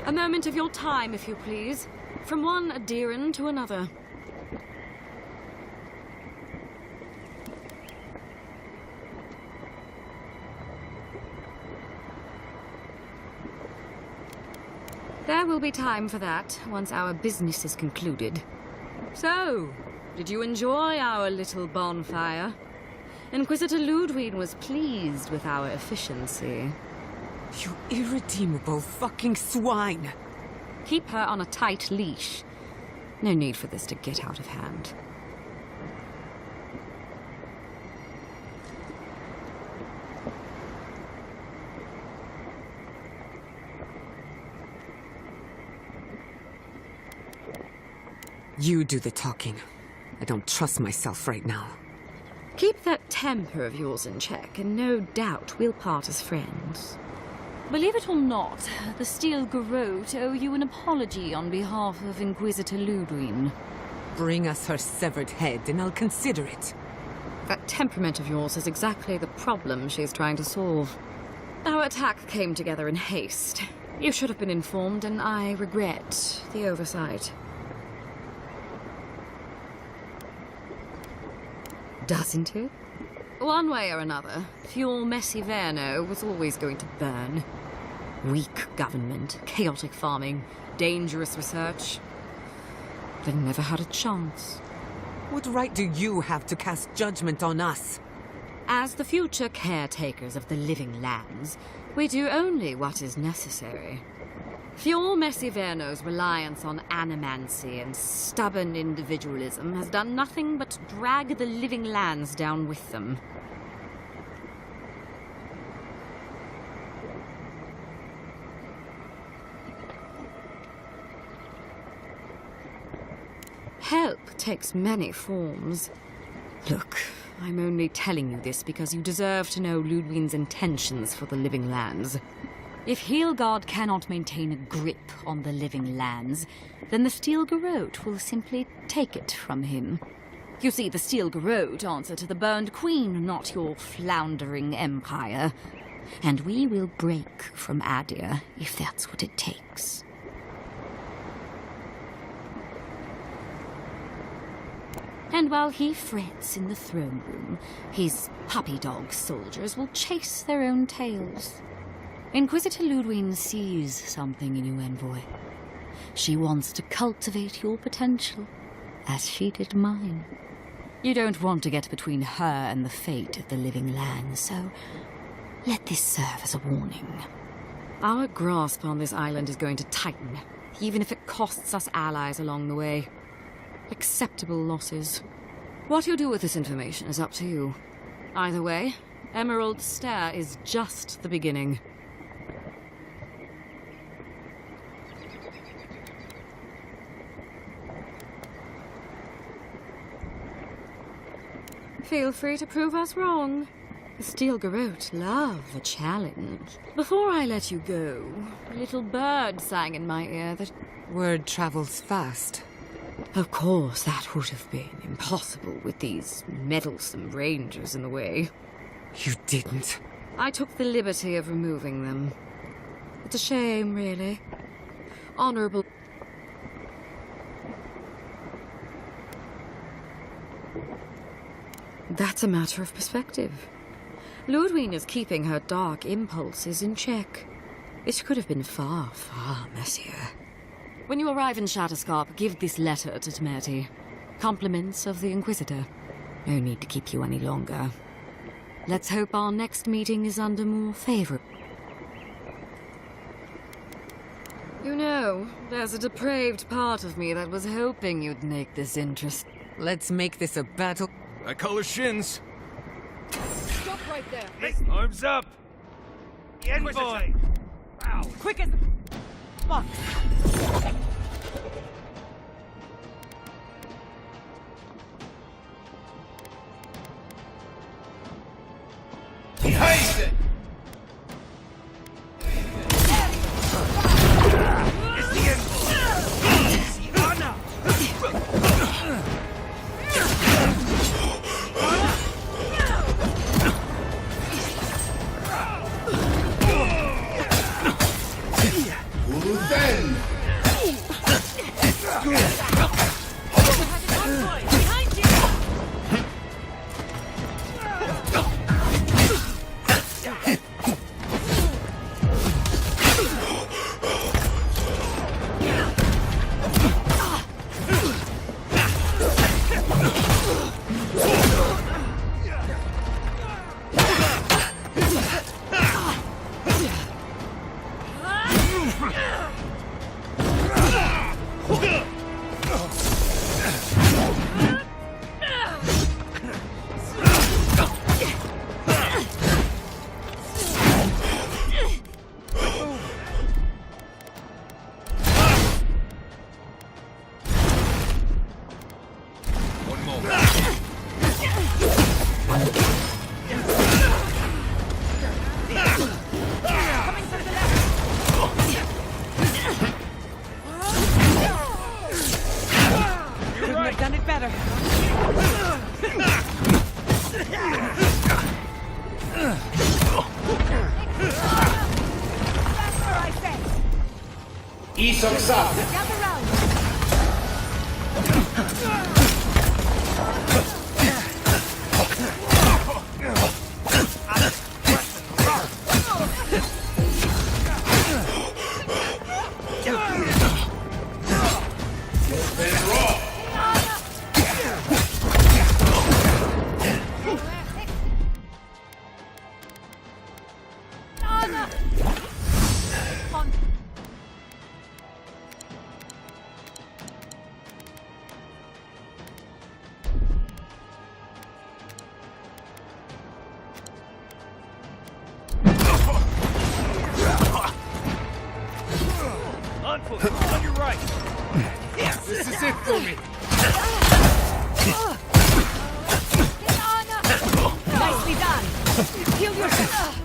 A moment of your time, if you please. From one Adiran to another. There will be time for that once our business is concluded. So, did you enjoy our little bonfire? Inquisitor Ludwig was pleased with our efficiency. You irredeemable fucking swine! Keep her on a tight leash. No need for this to get out of hand. You do the talking. I don't trust myself right now. Keep that temper of yours in check, and no doubt we'll part as friends. Believe it or not, the Steel Garrote owe you an apology on behalf of Inquisitor Ludwig. Bring us her severed head, and I'll consider it. That temperament of yours is exactly the problem she's trying to solve. Our attack came together in haste. You should have been informed, and I regret the oversight. Doesn't it? One way or another, Fuel Messiverno was always going to burn. Weak government, chaotic farming, dangerous research. They never had a chance. What right do you have to cast judgment on us? As the future caretakers of the living lands, we do only what is necessary. Fuel Messiverno's reliance on animancy and stubborn individualism has done nothing but drag the living lands down with them. Help takes many forms. Look, I'm only telling you this because you deserve to know Ludwig's intentions for the living lands. If Heelgard cannot maintain a grip on the living lands, then the Steel Garrote will simply take it from him. You see, the Steel Garrote answer to the Burned Queen, not your floundering empire. And we will break from Adir if that's what it takes. And while he frets in the throne room, his puppy dog soldiers will chase their own tails. Inquisitor Ludwig sees something in you, Envoy. She wants to cultivate your potential, as she did mine. You don't want to get between her and the fate of the living land, so let this serve as a warning. Our grasp on this island is going to tighten, even if it costs us allies along the way. Acceptable losses. What you do with this information is up to you. Either way, Emerald Stair is just the beginning. Feel free to prove us wrong. The Steel Garrote love a challenge. Before I let you go, a little bird sang in my ear that... Word travels fast. Of course, that would have been impossible with these meddlesome rangers in the way. You didn't. I took the liberty of removing them. It's a shame, really. Honorable... That's a matter of perspective. Ludwig is keeping her dark impulses in check. This could have been far, far messier. When you arrive in Shatterscarp, give this letter to Temerity. Compliments of the Inquisitor. No need to keep you any longer. Let's hope our next meeting is under more favor. You know, there's a depraved part of me that was hoping you'd make this interest. Let's make this a battle. I call her shins. Stop right there. Arms up! Envoy! Wow. Quick as fuck. Behind it! It's the envoy! Sienna! Then! Behind you! On foot, on your right. Yes, this is it for me. Nicely done. Heal yourself.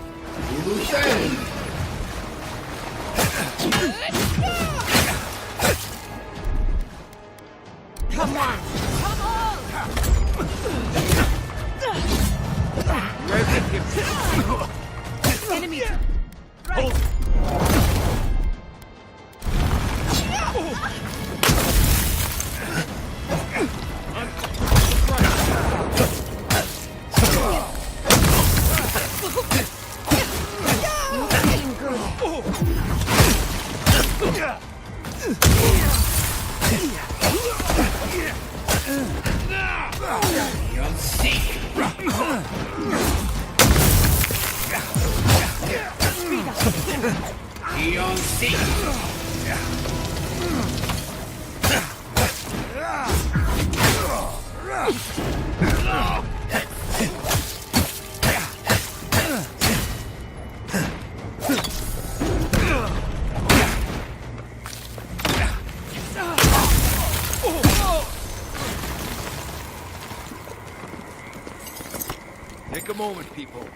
Come on. Come on. Enemy. Right. Take a moment, people.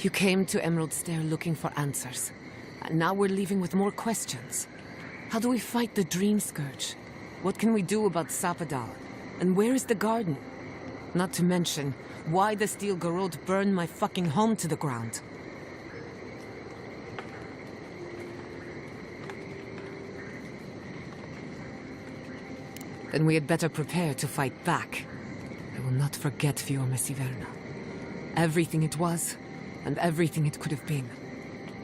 You came to Emerald Stair looking for answers. And now we're leaving with more questions. How do we fight the Dream Scourge? What can we do about Sapadal? And where is the garden? Not to mention, why the Steel Garrote burned my fucking home to the ground. Then we had better prepare to fight back. I will not forget Fiorme Siverna. Everything it was, and everything it could have been.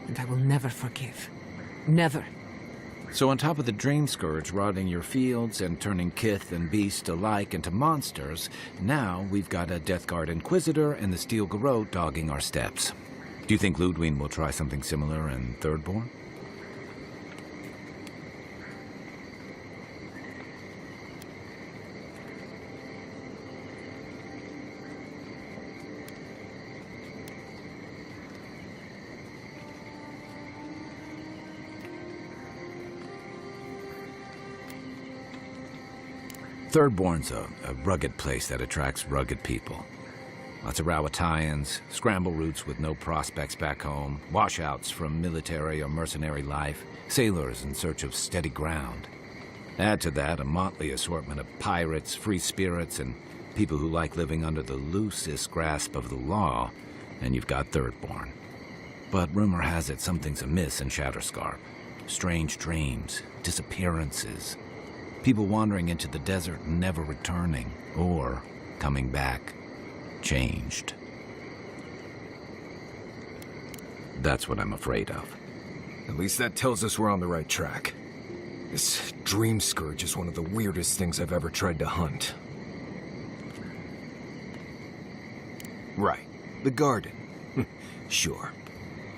And I will never forgive. Never. So on top of the Dream Scourge rotting your fields and turning kith and beast alike into monsters, now we've got a Death Guard Inquisitor and the Steel Garrote dogging our steps. Do you think Ludwig will try something similar in Thirdborn? Thirdborn's a rugged place that attracts rugged people. Lots of Rawatayans, scramble routes with no prospects back home, washouts from military or mercenary life, sailors in search of steady ground. Add to that a motley assortment of pirates, free spirits, and people who like living under the loosest grasp of the law, and you've got Thirdborn. But rumor has it something's amiss in Shatterscarp. Strange dreams, disappearances. People wandering into the desert and never returning, or coming back, changed. That's what I'm afraid of. At least that tells us we're on the right track. This Dream Scourge is one of the weirdest things I've ever tried to hunt. Right. The garden. Sure.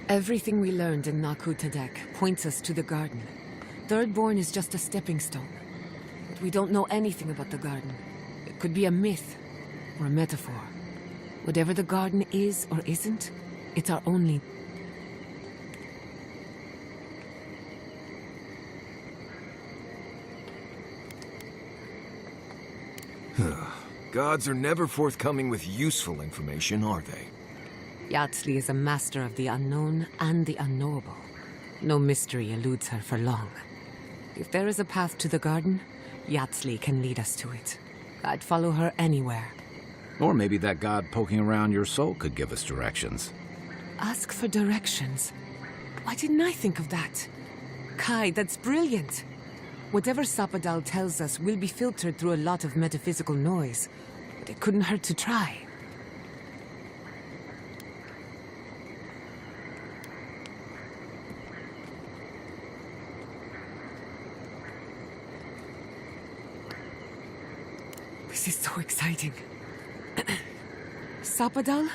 Everything we learned in Nakutadek points us to the garden. Thirdborn is just a stepping stone. But we don't know anything about the garden. It could be a myth, or a metaphor. Whatever the garden is or isn't, it's our only... Gods are never forthcoming with useful information, are they? Yatsli is a master of the unknown and the unknowable. No mystery eludes her for long. If there is a path to the garden, Yatsli can lead us to it. I'd follow her anywhere. Or maybe that god poking around your soul could give us directions. Ask for directions. Why didn't I think of that? Kai, that's brilliant. Whatever Sapadal tells us will be filtered through a lot of metaphysical noise, but it couldn't hurt to try. This is so exciting. Sapadal?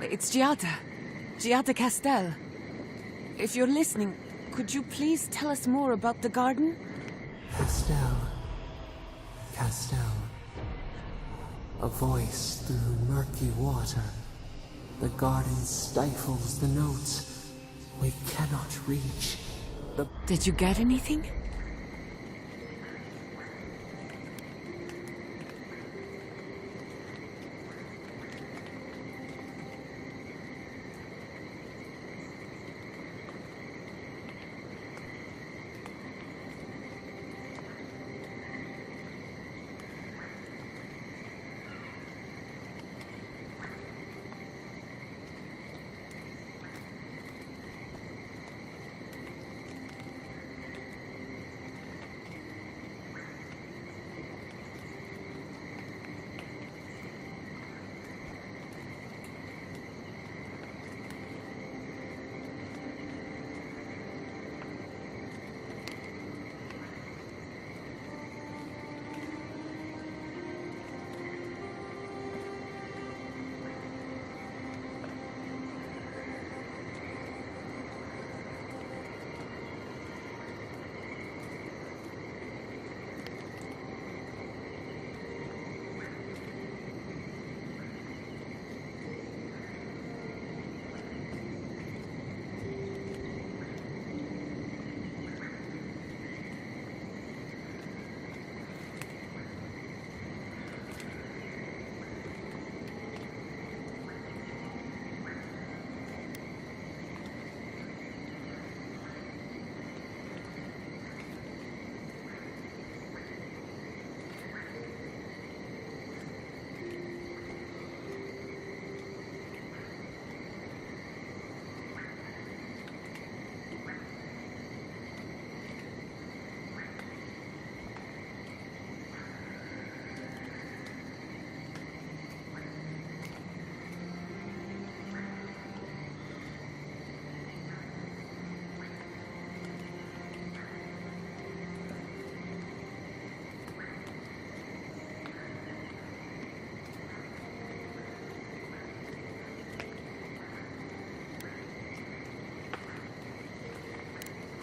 It's Giada. Giada Castel. If you're listening, could you please tell us more about the garden? Castel. A voice through murky water. The garden stifles the notes we cannot reach. Did you get anything?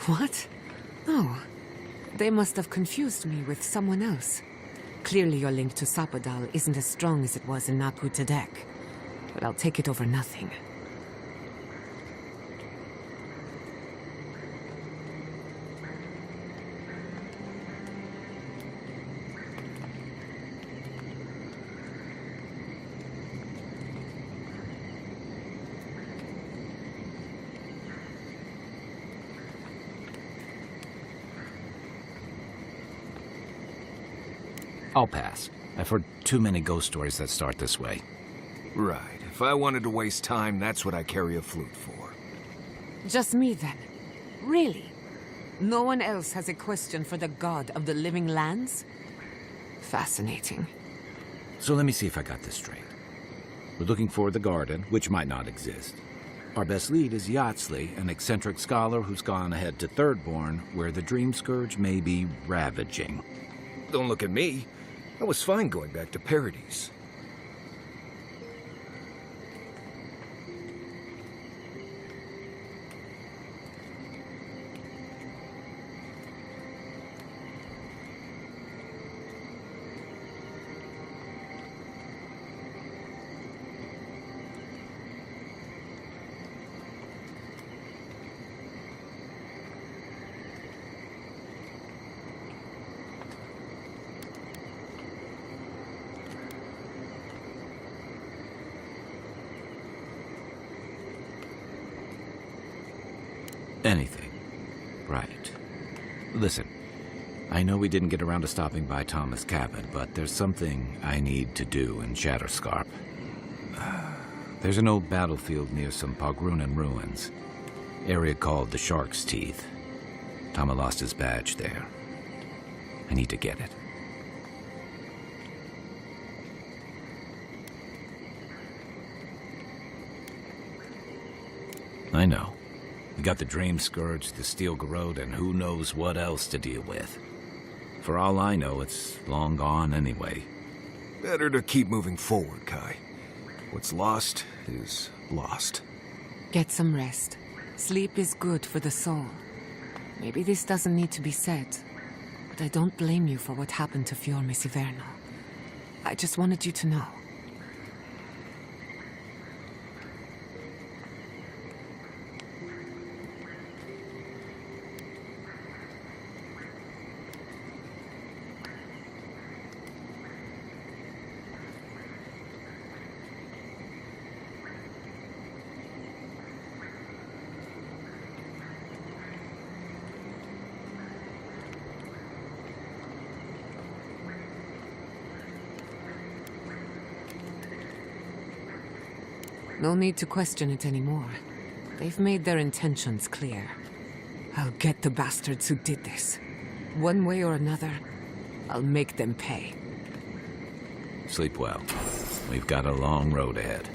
What? Oh. They must have confused me with someone else. Clearly your link to Sapadal isn't as strong as it was in Napu Tedek. But I'll take it over nothing. I'll pass. I've heard too many ghost stories that start this way. Right. If I wanted to waste time, that's what I carry a flute for. Just me, then? Really? No one else has a question for the god of the living lands? Fascinating. So let me see if I got this straight. We're looking for the garden, which might not exist. Our best lead is Yatsley, an eccentric scholar who's gone ahead to Thirdborn, where the Dream Scourge may be ravaging. Don't look at me. I was fine going back to Paradise. Anything. Right. Listen, I know we didn't get around to stopping by Thomas' cabin, but there's something I need to do in Shatterscarp. There's an old battlefield near some Pogrunan ruins. Area called the Shark's Teeth. Tama lost his badge there. I need to get it. I know. We got the Dream Scourge, the Steel Garrote, and who knows what else to deal with. For all I know, it's long gone anyway. Better to keep moving forward, Kai. What's lost is lost. Get some rest. Sleep is good for the soul. Maybe this doesn't need to be said, but I don't blame you for what happened to Fior Mesiverno. I just wanted you to know. No need to question it anymore. They've made their intentions clear. I'll get the bastards who did this. One way or another, I'll make them pay. Sleep well. We've got a long road ahead.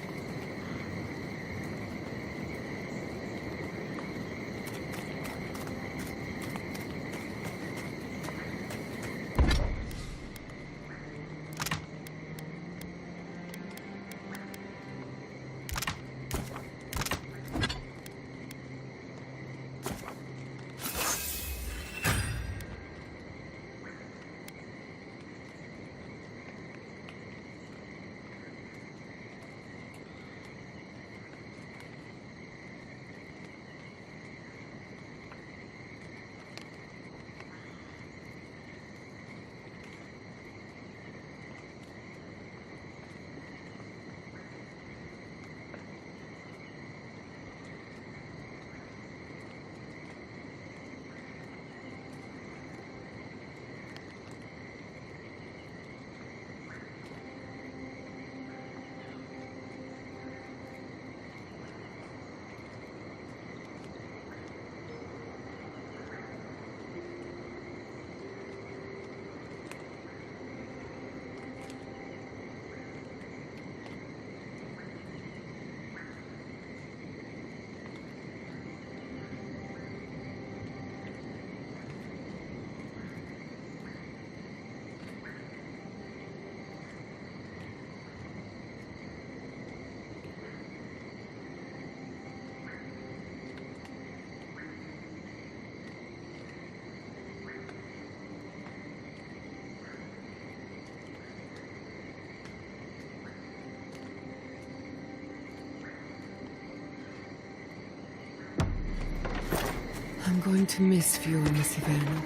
I'm going to miss Fjord, Miss Iverna.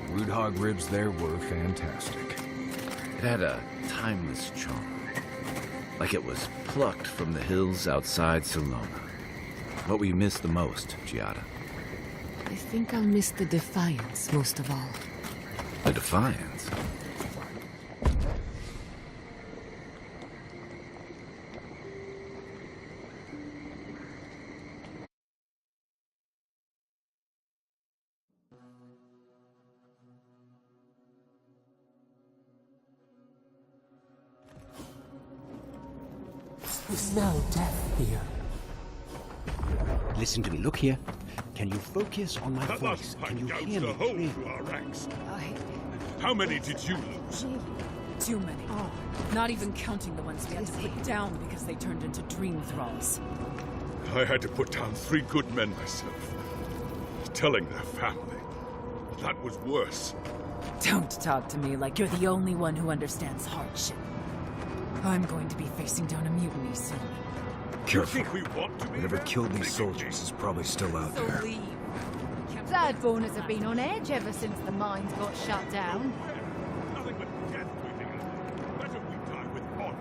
Root hog ribs there were fantastic. It had a timeless charm. Like it was plucked from the hills outside Salona. What will you miss the most, Giada? I think I'll miss the defiance most of all. The defiance? You smell death here. Listen to me. Look here. Can you focus on my voice? Can you hear me? A hole through our ranks. How many did you lose? Too many. Not even counting the ones we had to put down because they turned into dream thralls. I had to put down 3 good men myself. Telling their family. That was worse. Don't talk to me like you're the only one who understands hardship. I'm going to be facing down a mutiny soon. Careful. Whatever killed these soldiers is probably still out there. Bloodborners have been on edge ever since the mines got shut down. Nothing but death waiting us. Better we die with honor.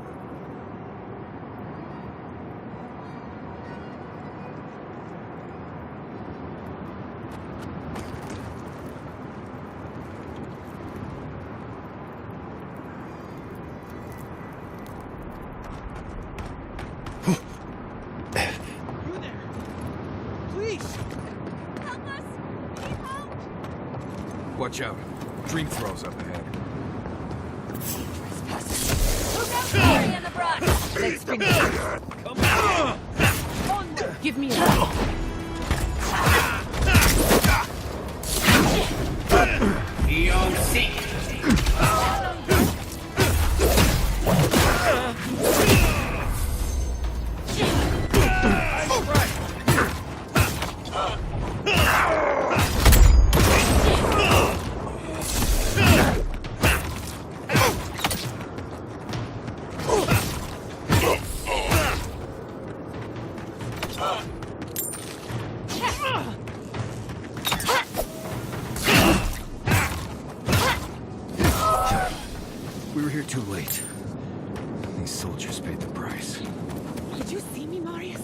Watch out. Dream throws up ahead. In the brush. Let's bring it. Come on. Give me a You'll see. We were here too late. These soldiers paid the price. Did you see me, Marius?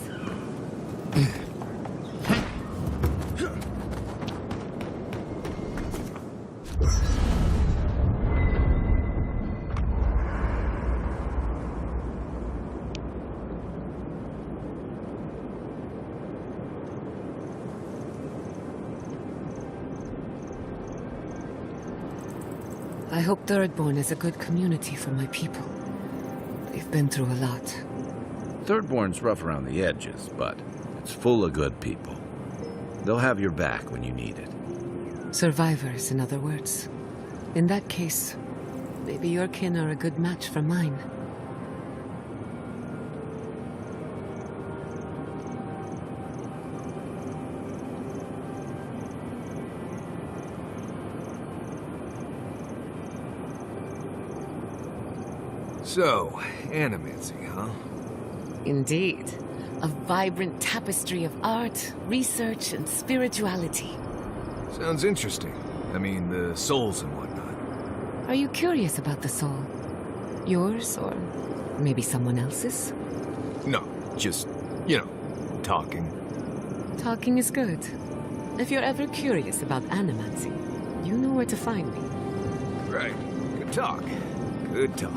I hope Thirdborn is a good community for my people. They've been through a lot. Thirdborn's rough around the edges, but it's full of good people. They'll have your back when you need it. Survivors, in other words. In that case, maybe your kin are a good match for mine. So, animancing, huh? Indeed. A vibrant tapestry of art, research, and spirituality. Sounds interesting. I mean, the souls and whatnot. Are you curious about the soul? Yours, or maybe someone else's? No, just, you know, talking. Talking is good. If you're ever curious about animancing, you know where to find me. Right. Good talk. Good talk.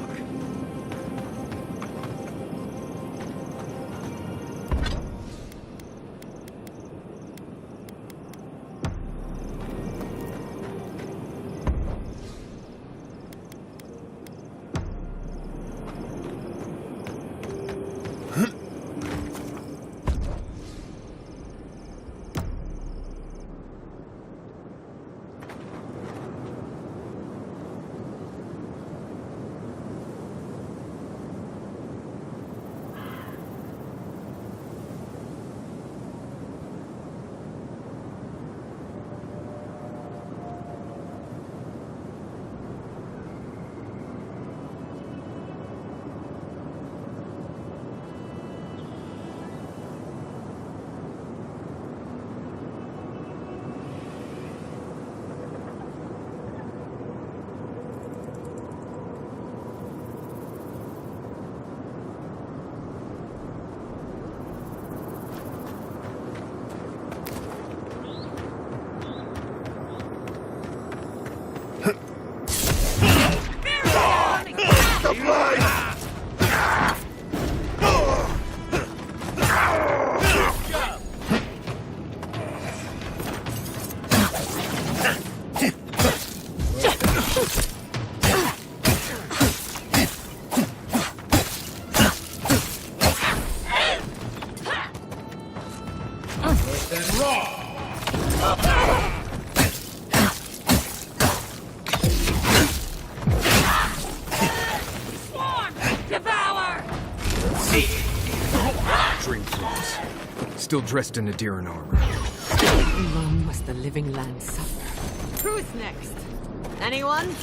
still dressed in Adiran armor. How long must the living land suffer? Who's next? Anyone?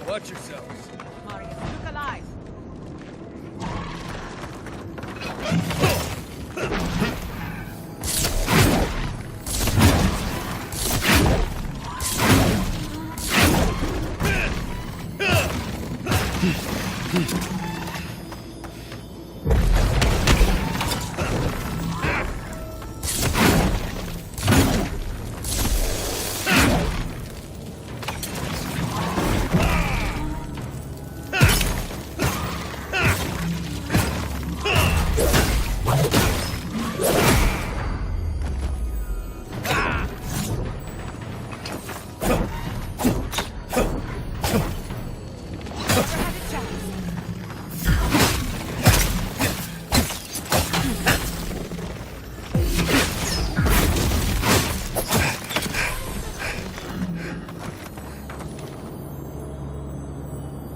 Watch yourselves. Marius, look alive.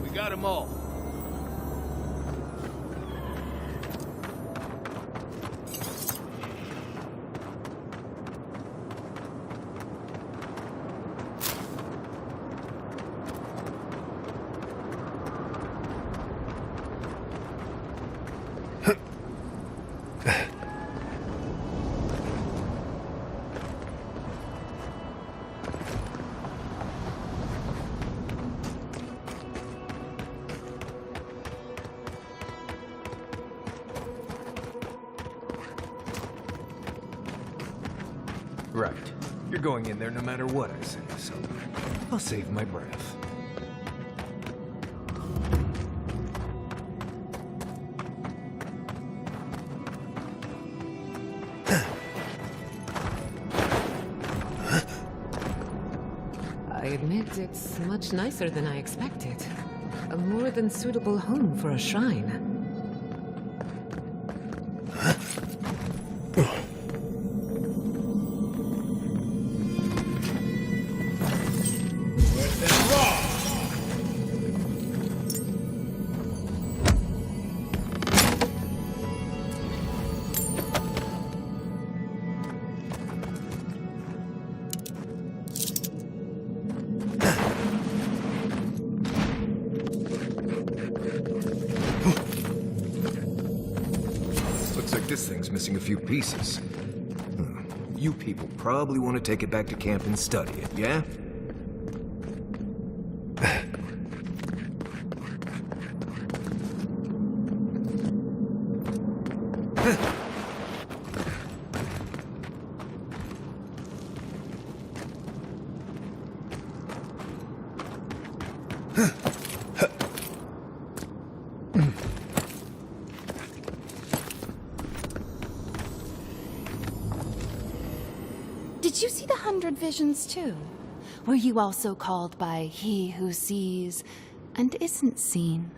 We got them all. Right. You're going in there no matter what I say, so I'll save my breath. I admit it's much nicer than I expected. A more than suitable home for a shrine. Looks like this thing's missing a few pieces. You people probably want to take it back to camp and study it, yeah? Did you see the 100 visions too? Were you also called by he who sees and isn't seen?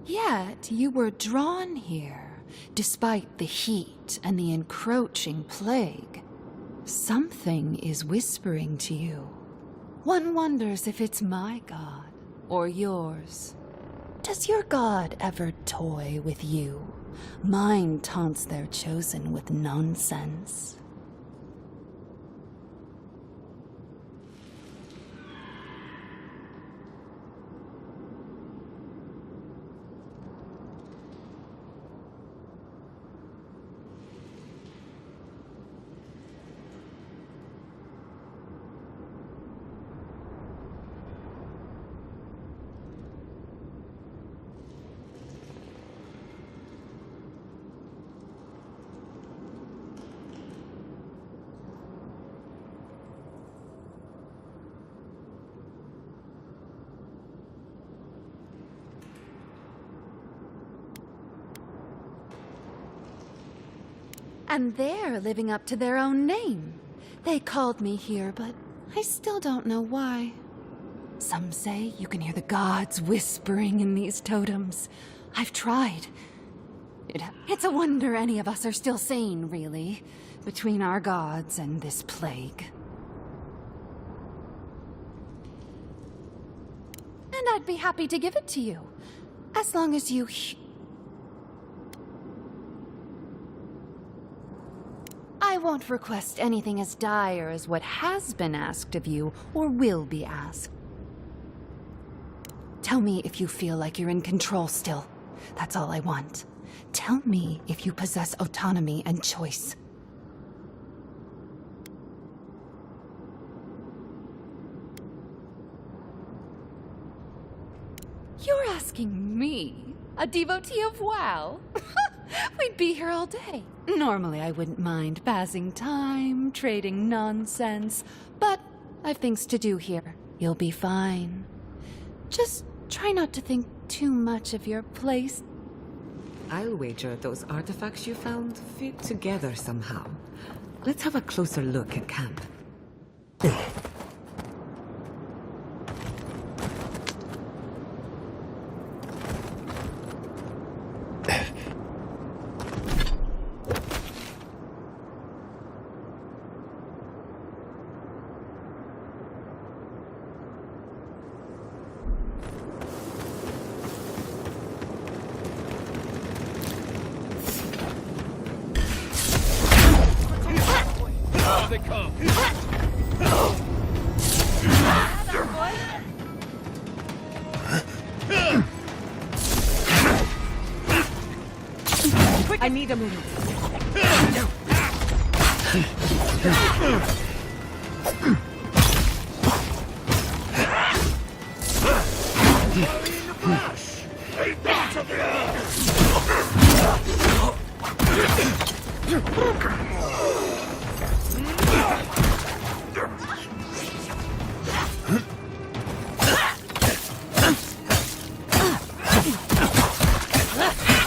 Yet you were drawn here, despite the heat and the encroaching plague. Something is whispering to you. One wonders if it's my god or yours. Does your god ever toy with you? Mine taunts their chosen with nonsense. And they're living up to their own name. They called me here, but I still don't know why. Some say you can hear the gods whispering in these totems. I've tried. It's a wonder any of us are still sane, really, between our gods and this plague. And I'd be happy to give it to you, as long as you... I won't request anything as dire as what has been asked of you, or will be asked. Tell me if you feel like you're in control still. That's all I want. Tell me if you possess autonomy and choice. You're asking me, a devotee of WoW? We'd be here all day. Normally I wouldn't mind passing time, trading nonsense, but I've things to do here. You'll be fine. Just try not to think too much of your place. I'll wager those artifacts you found fit together somehow. Let's have a closer look at camp. They come. I need a minute.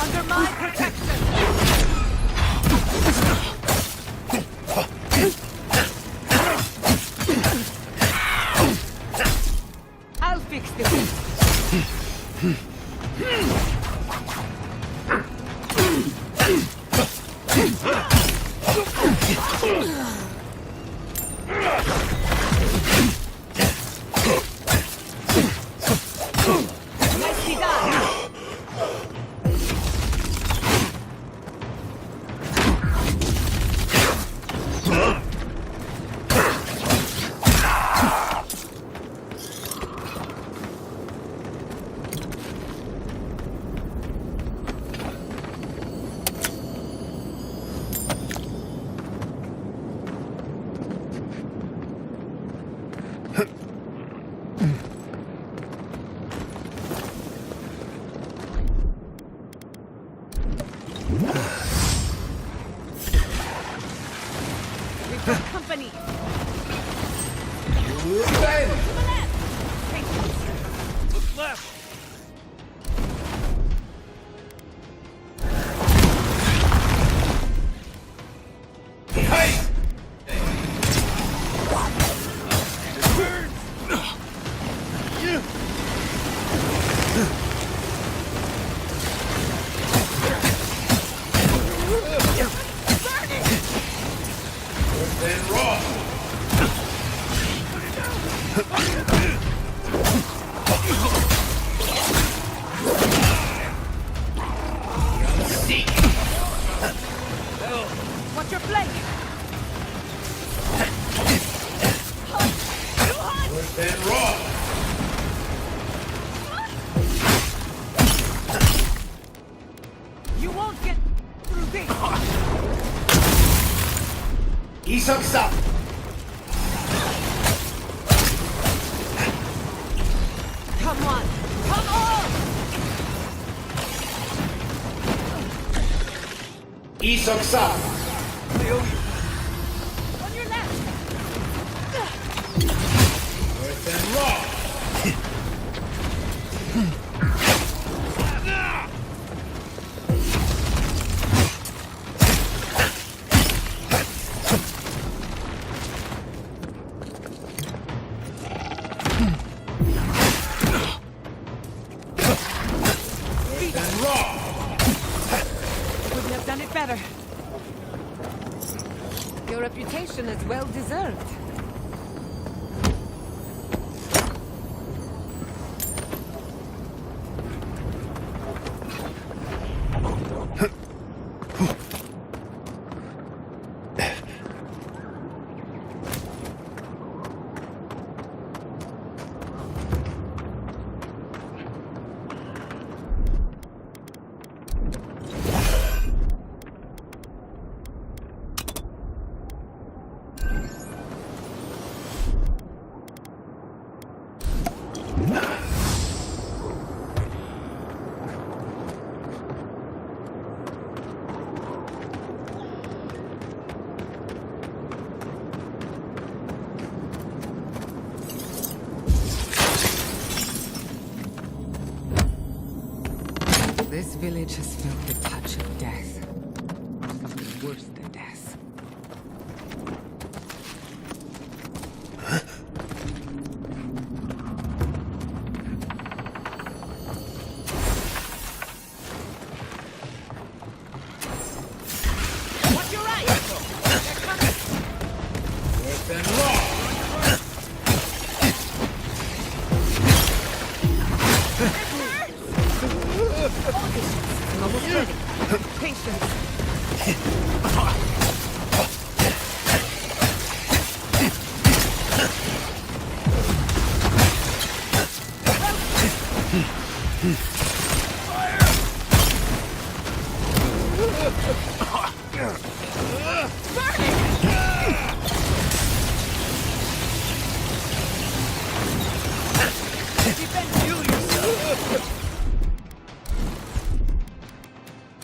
Under my protection! I'll fix this. Nicely done! We've got company. Look left. Watch your flank! You won't get through this! 이석삼. Come on! Come on! 이석삼. On your left! North and raw. deserved. This village has felt the touch of death. Something worse than death. Watch your eyes! They're coming! Worse than wrong! I'm almost ready. Patience.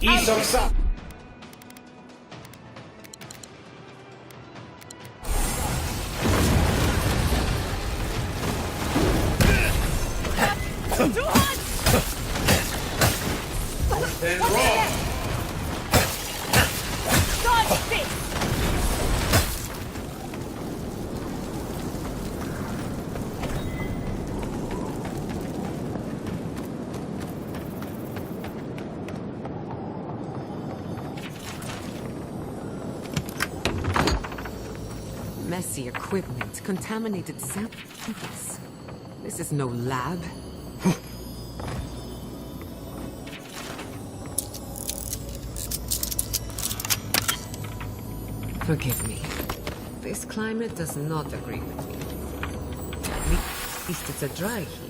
Isorsa! Too hot! Then wrong! Dodge this! Messy equipment, contaminated samples. This is no lab. Forgive me. This climate does not agree with me. At least it's a dry heat.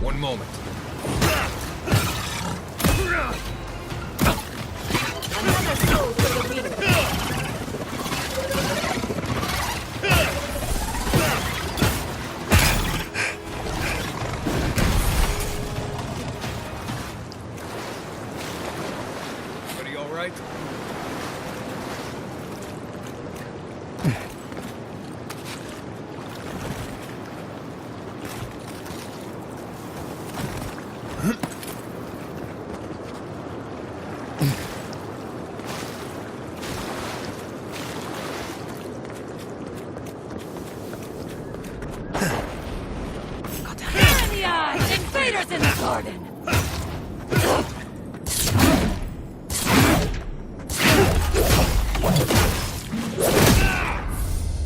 One moment. Another soul for the reader. Everybody all right? Invaders in the garden!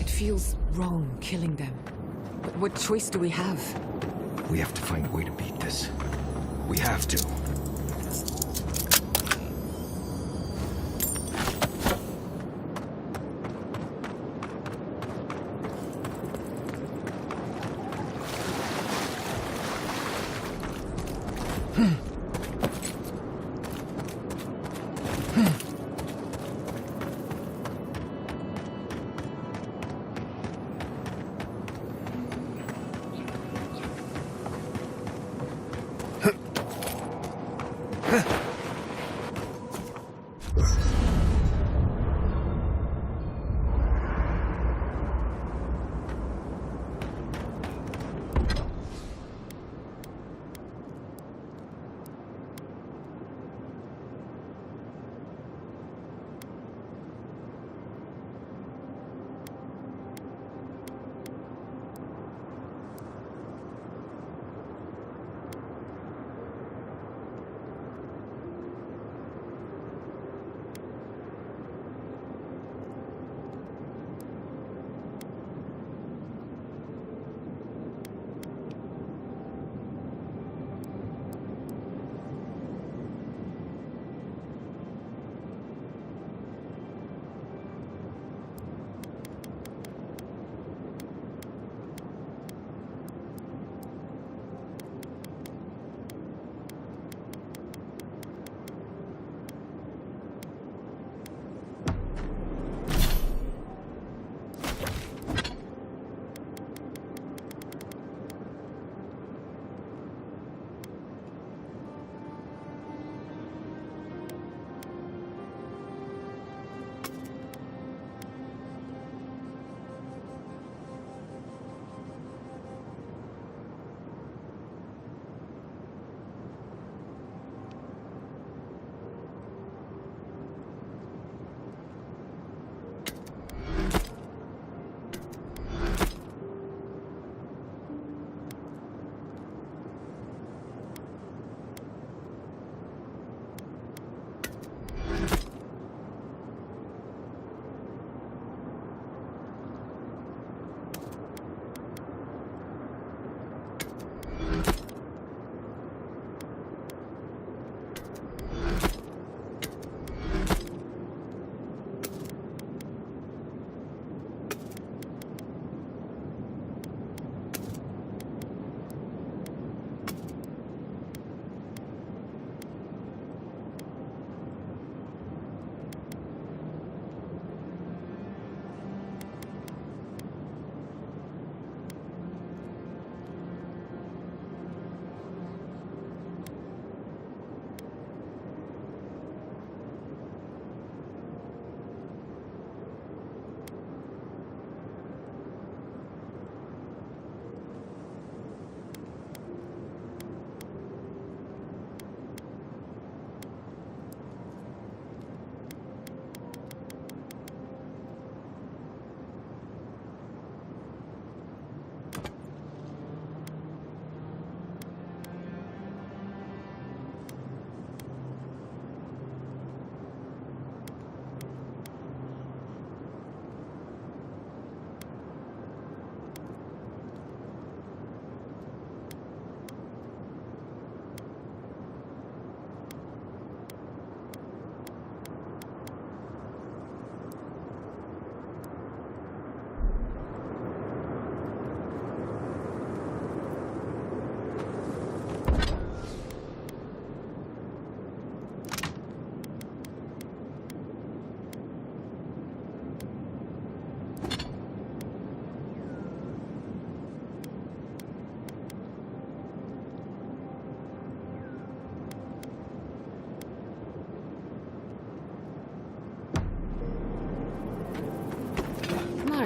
It feels wrong killing them. But what choice do we have? We have to find a way to beat this. We have to.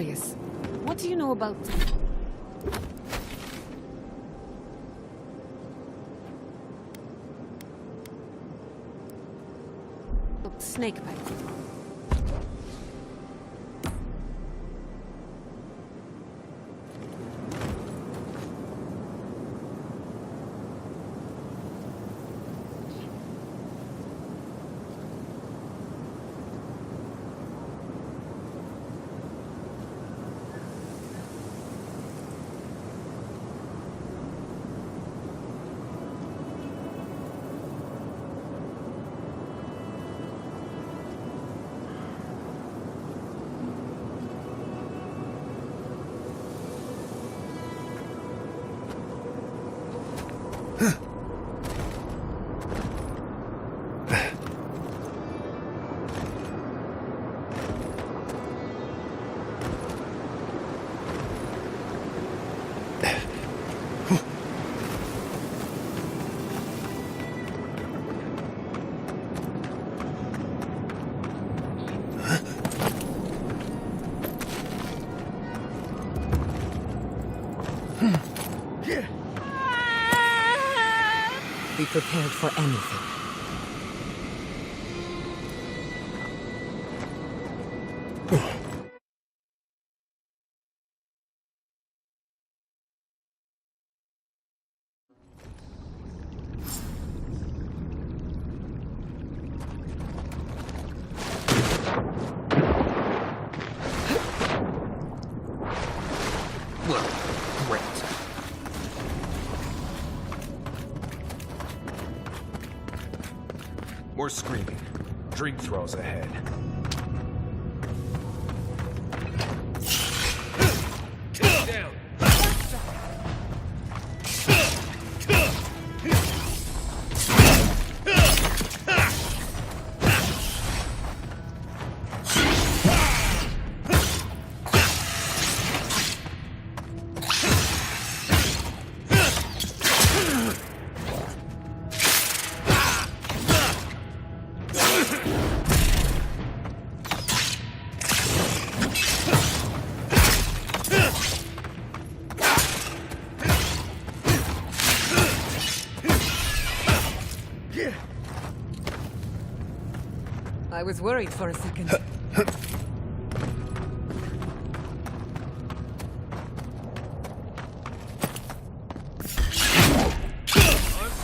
curious. What do you know about... snakebite? Be prepared for anything. Well, great. More screaming. Dream throws ahead. Down. I was worried for a second. Arms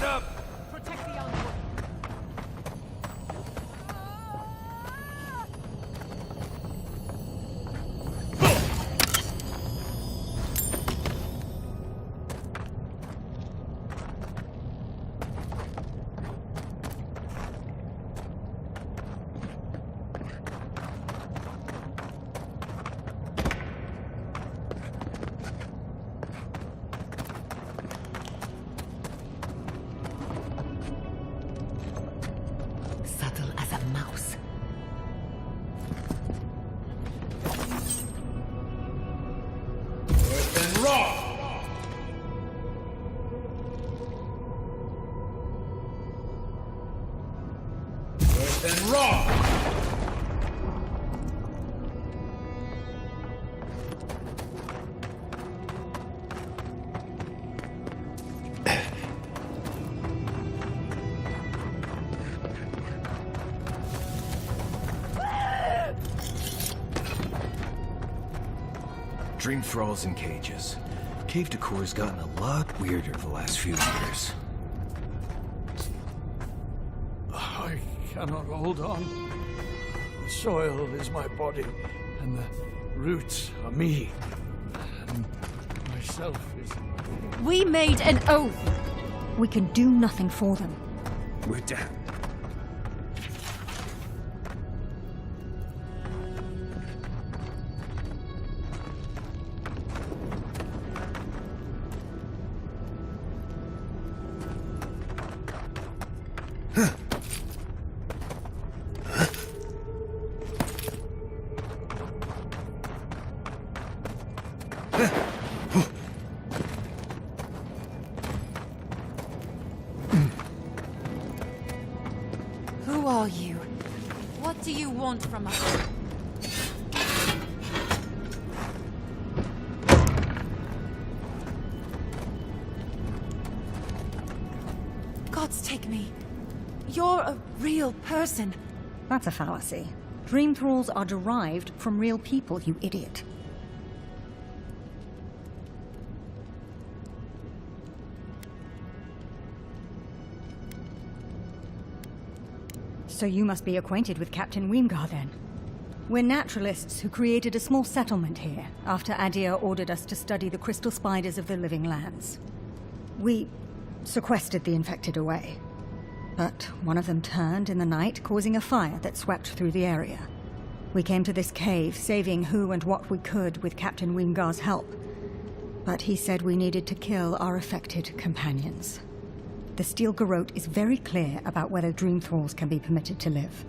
up! Protect the envoy. Subtle as a mouse. Earth and rock! Earth and rock! Dream thralls in cages. Cave decor has gotten a lot weirder the last few years. I cannot hold on. The soil is my body, and the roots are me. And myself is... We made an oath. We can do nothing for them. We're down. Who are you? What do you want from us? Gods take me. You're a real person. That's a fallacy. Dream thralls are derived from real people, you idiot. So you must be acquainted with Captain Weemgar, then. We're naturalists who created a small settlement here after Adir ordered us to study the crystal spiders of the living lands. We sequestered the infected away. But one of them turned in the night, causing a fire that swept through the area. We came to this cave, saving who and what we could with Captain Weemgar's help. But he said we needed to kill our affected companions. The Steel Garrote is very clear about whether Dream Thralls can be permitted to live.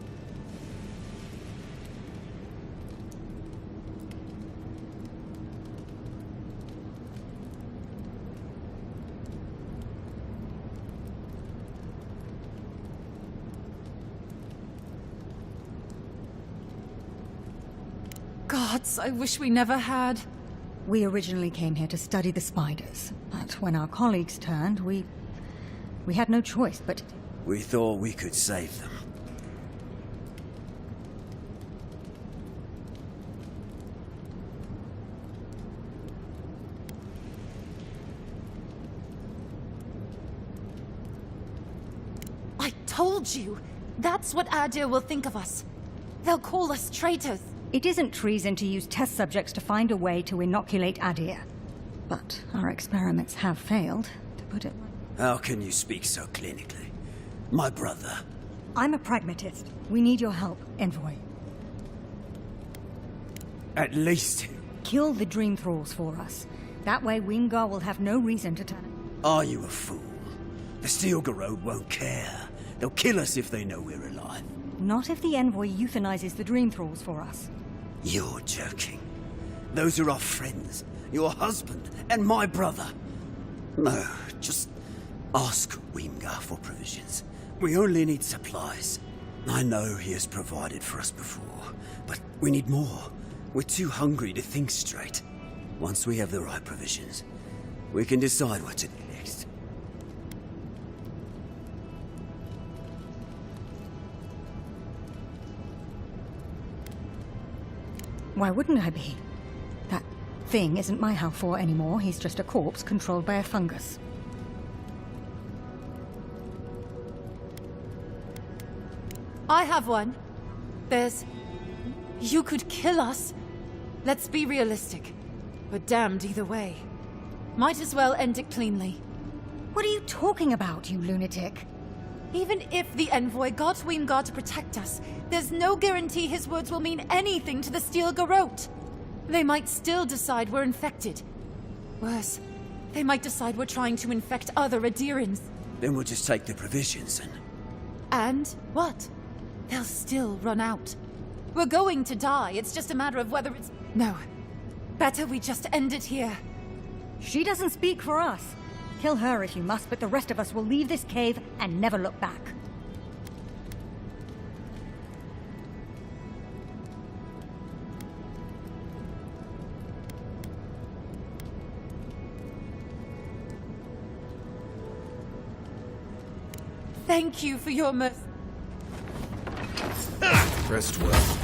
Gods, I wish we never had. We originally came here to study the spiders, but when our colleagues turned, we had no choice but... We thought we could save them. I told you! That's what Adir will think of us. They'll call us traitors. It isn't treason to use test subjects to find a way to inoculate Adir. But our experiments have failed, to put it... How can you speak so clinically? My brother. I'm a pragmatist. We need your help, Envoy. At least... Kill the Dream Thralls for us. That way Weemgar will have no reason to turn... Are you a fool? The Steel Garrote won't care. They'll kill us if they know we're alive. Not if the Envoy euthanizes the Dream Thralls for us. You're joking. Those are our friends, your husband, and my brother. No, just ask Weemgar for provisions. We only need supplies. I know he has provided for us before, but we need more. We're too hungry to think straight. Once we have the right provisions, we can decide what to do next. Why wouldn't I be? That thing isn't my Halfor anymore. He's just a corpse controlled by a fungus. I have one. You could kill us. Let's be realistic. We're damned either way. Might as well end it cleanly. What are you talking about, you lunatic? Even if the Envoy got Weemgar to protect us, there's no guarantee his words will mean anything to the Steel Garrote. They might still decide we're infected. Worse, they might decide we're trying to infect other Adirans. Then we'll just take the provisions and... And what? They'll still run out. We're going to die, it's just a matter of whether it's... No. Better we just end it here. She doesn't speak for us. Kill her if you must, but the rest of us will leave this cave and never look back. Thank you for your mercy. Rest well.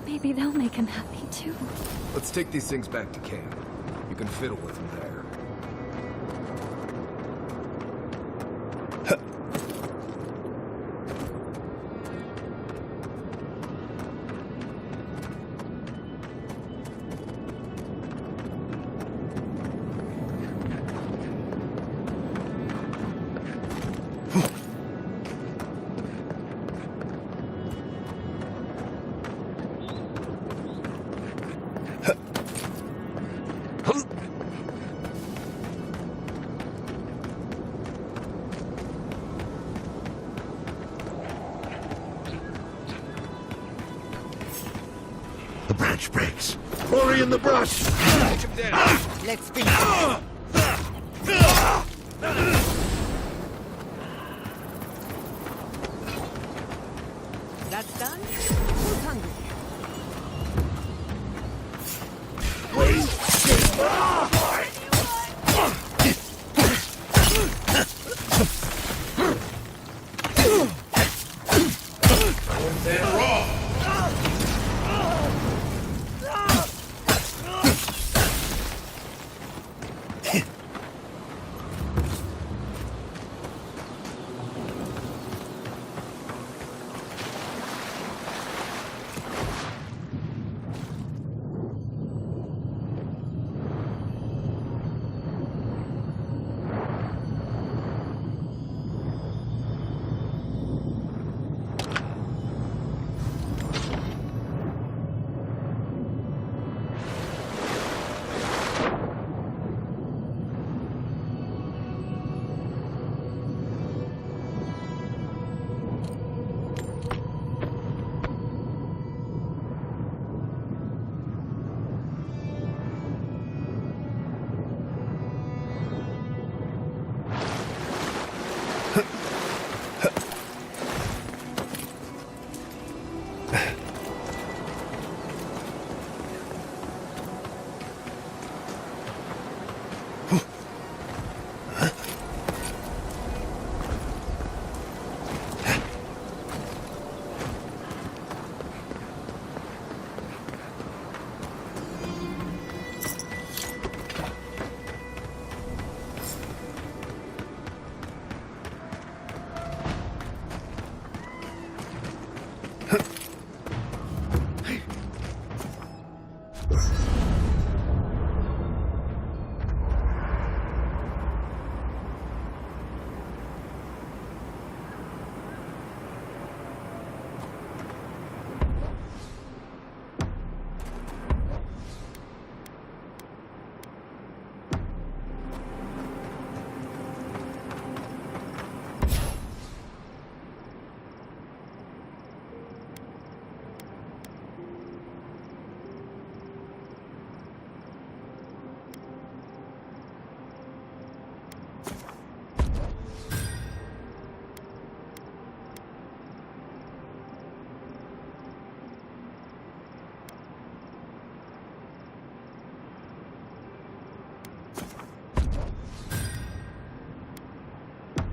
Maybe they'll make him happy too. Let's take these things back to camp. You can fiddle with them there. The branch breaks. Rory in the brush! Take him down! Let's finish. That's done? Who's hungry?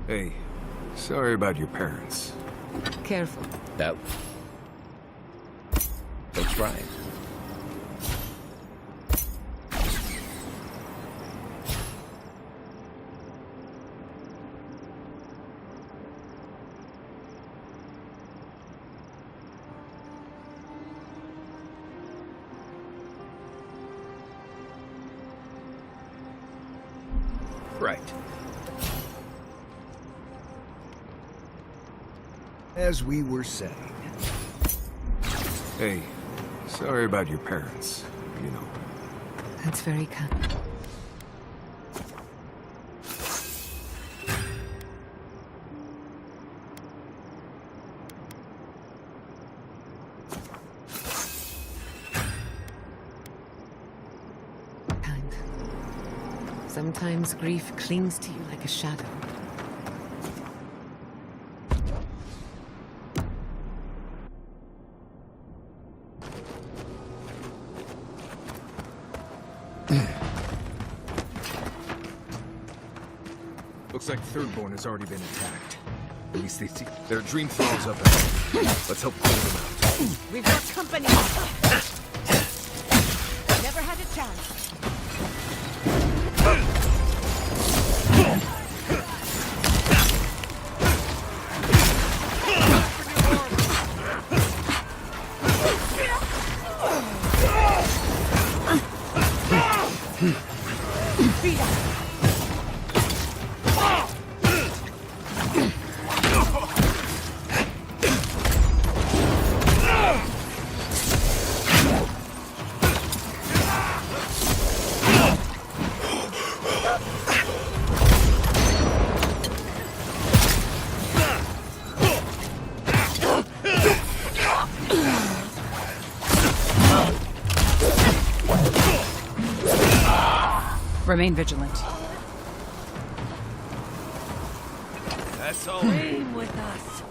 Hey, sorry about your parents. Careful. That looks right. Right. as we were saying. Hey, sorry about your parents, you know. That's very kind. Sometimes grief clings to you like a shadow. Looks like Thirdborn has already been attacked. At least they see there are dream thralls up ahead. Let's help clear them out. We've got company. Never had a chance. Remain vigilant. That's all. Dream with us.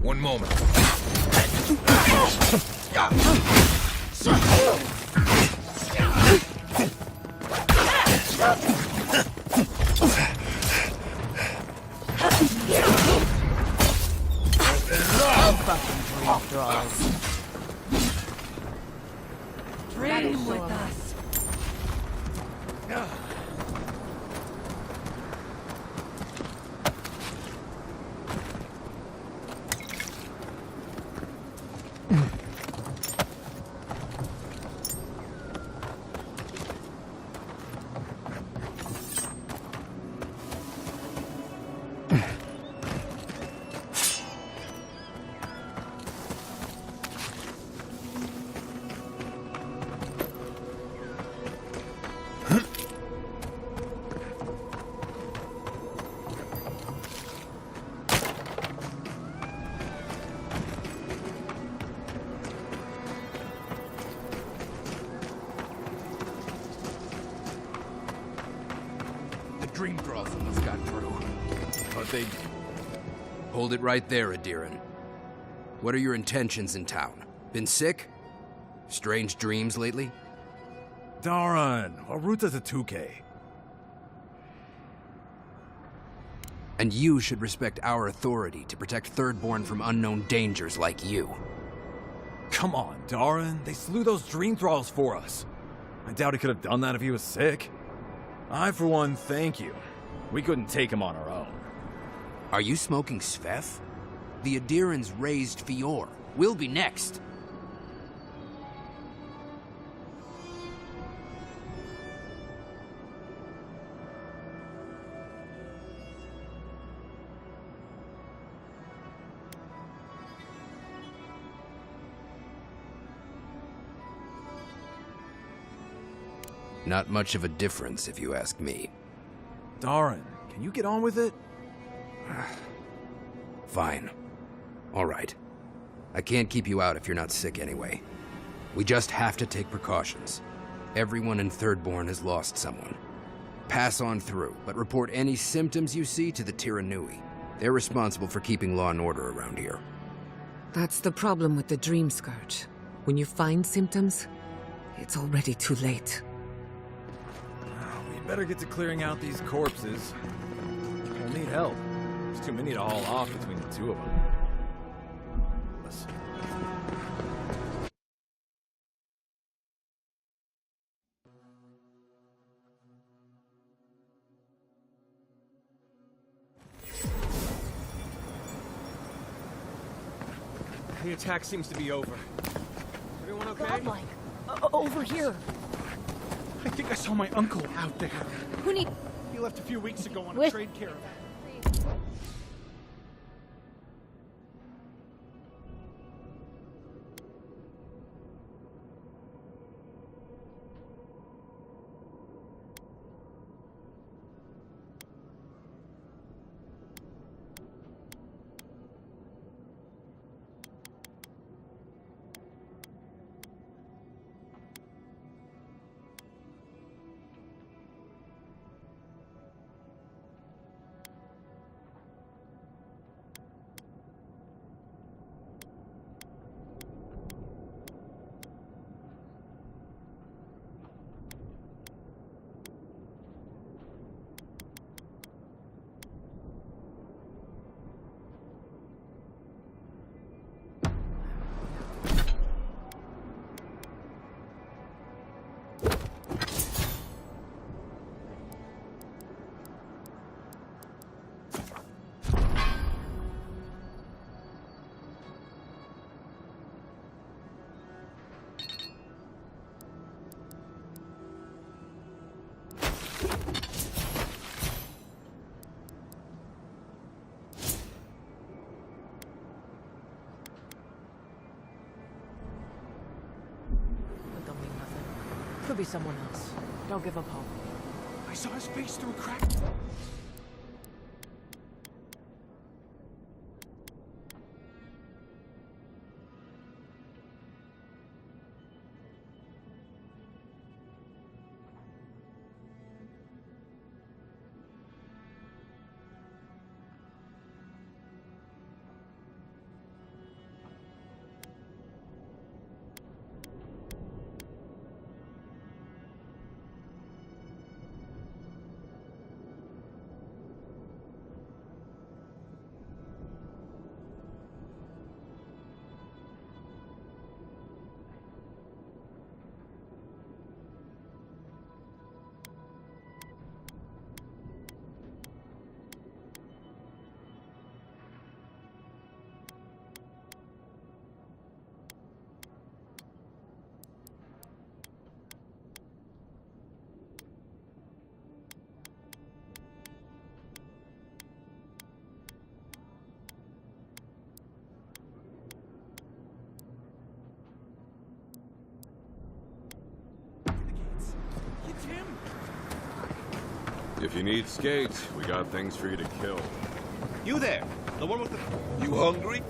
One moment. Dream with us. dream thralls almost got through. But they... Hold it right there, Adiran. What are your intentions in town? Been sick? Strange dreams lately? Darn, our route is a 2K. And you should respect our authority to protect Thirdborn from unknown dangers like you. Come on, Darren. They slew those dream thralls for us. I doubt he could have done that if he was sick. I, for one, thank you. We couldn't take him on our own. Are you smoking Svef? The Adirans raised Fior. We'll be next. Not much of a difference, if you ask me. Darren, can you get on with it? Fine. All right. I can't keep you out if you're not sick anyway. We just have to take precautions. Everyone in Thirdborn has lost someone. Pass on through, but report any symptoms you see to the Tiranui. They're responsible for keeping law and order around here. That's the problem with the Dream Scourge. When you find symptoms, it's already too late. We better get to clearing out these corpses. We'll need help. There's too many to haul off between the two of them. The attack seems to be over. Everyone okay? Godlike. Over here. I think I saw my uncle out there. Who need... He left a few weeks ago on a trade caravan. Could be someone else. Don't give up hope. I saw his face through a crack. If you need skates, we got things for you to kill. You there, the one with the... You hungry?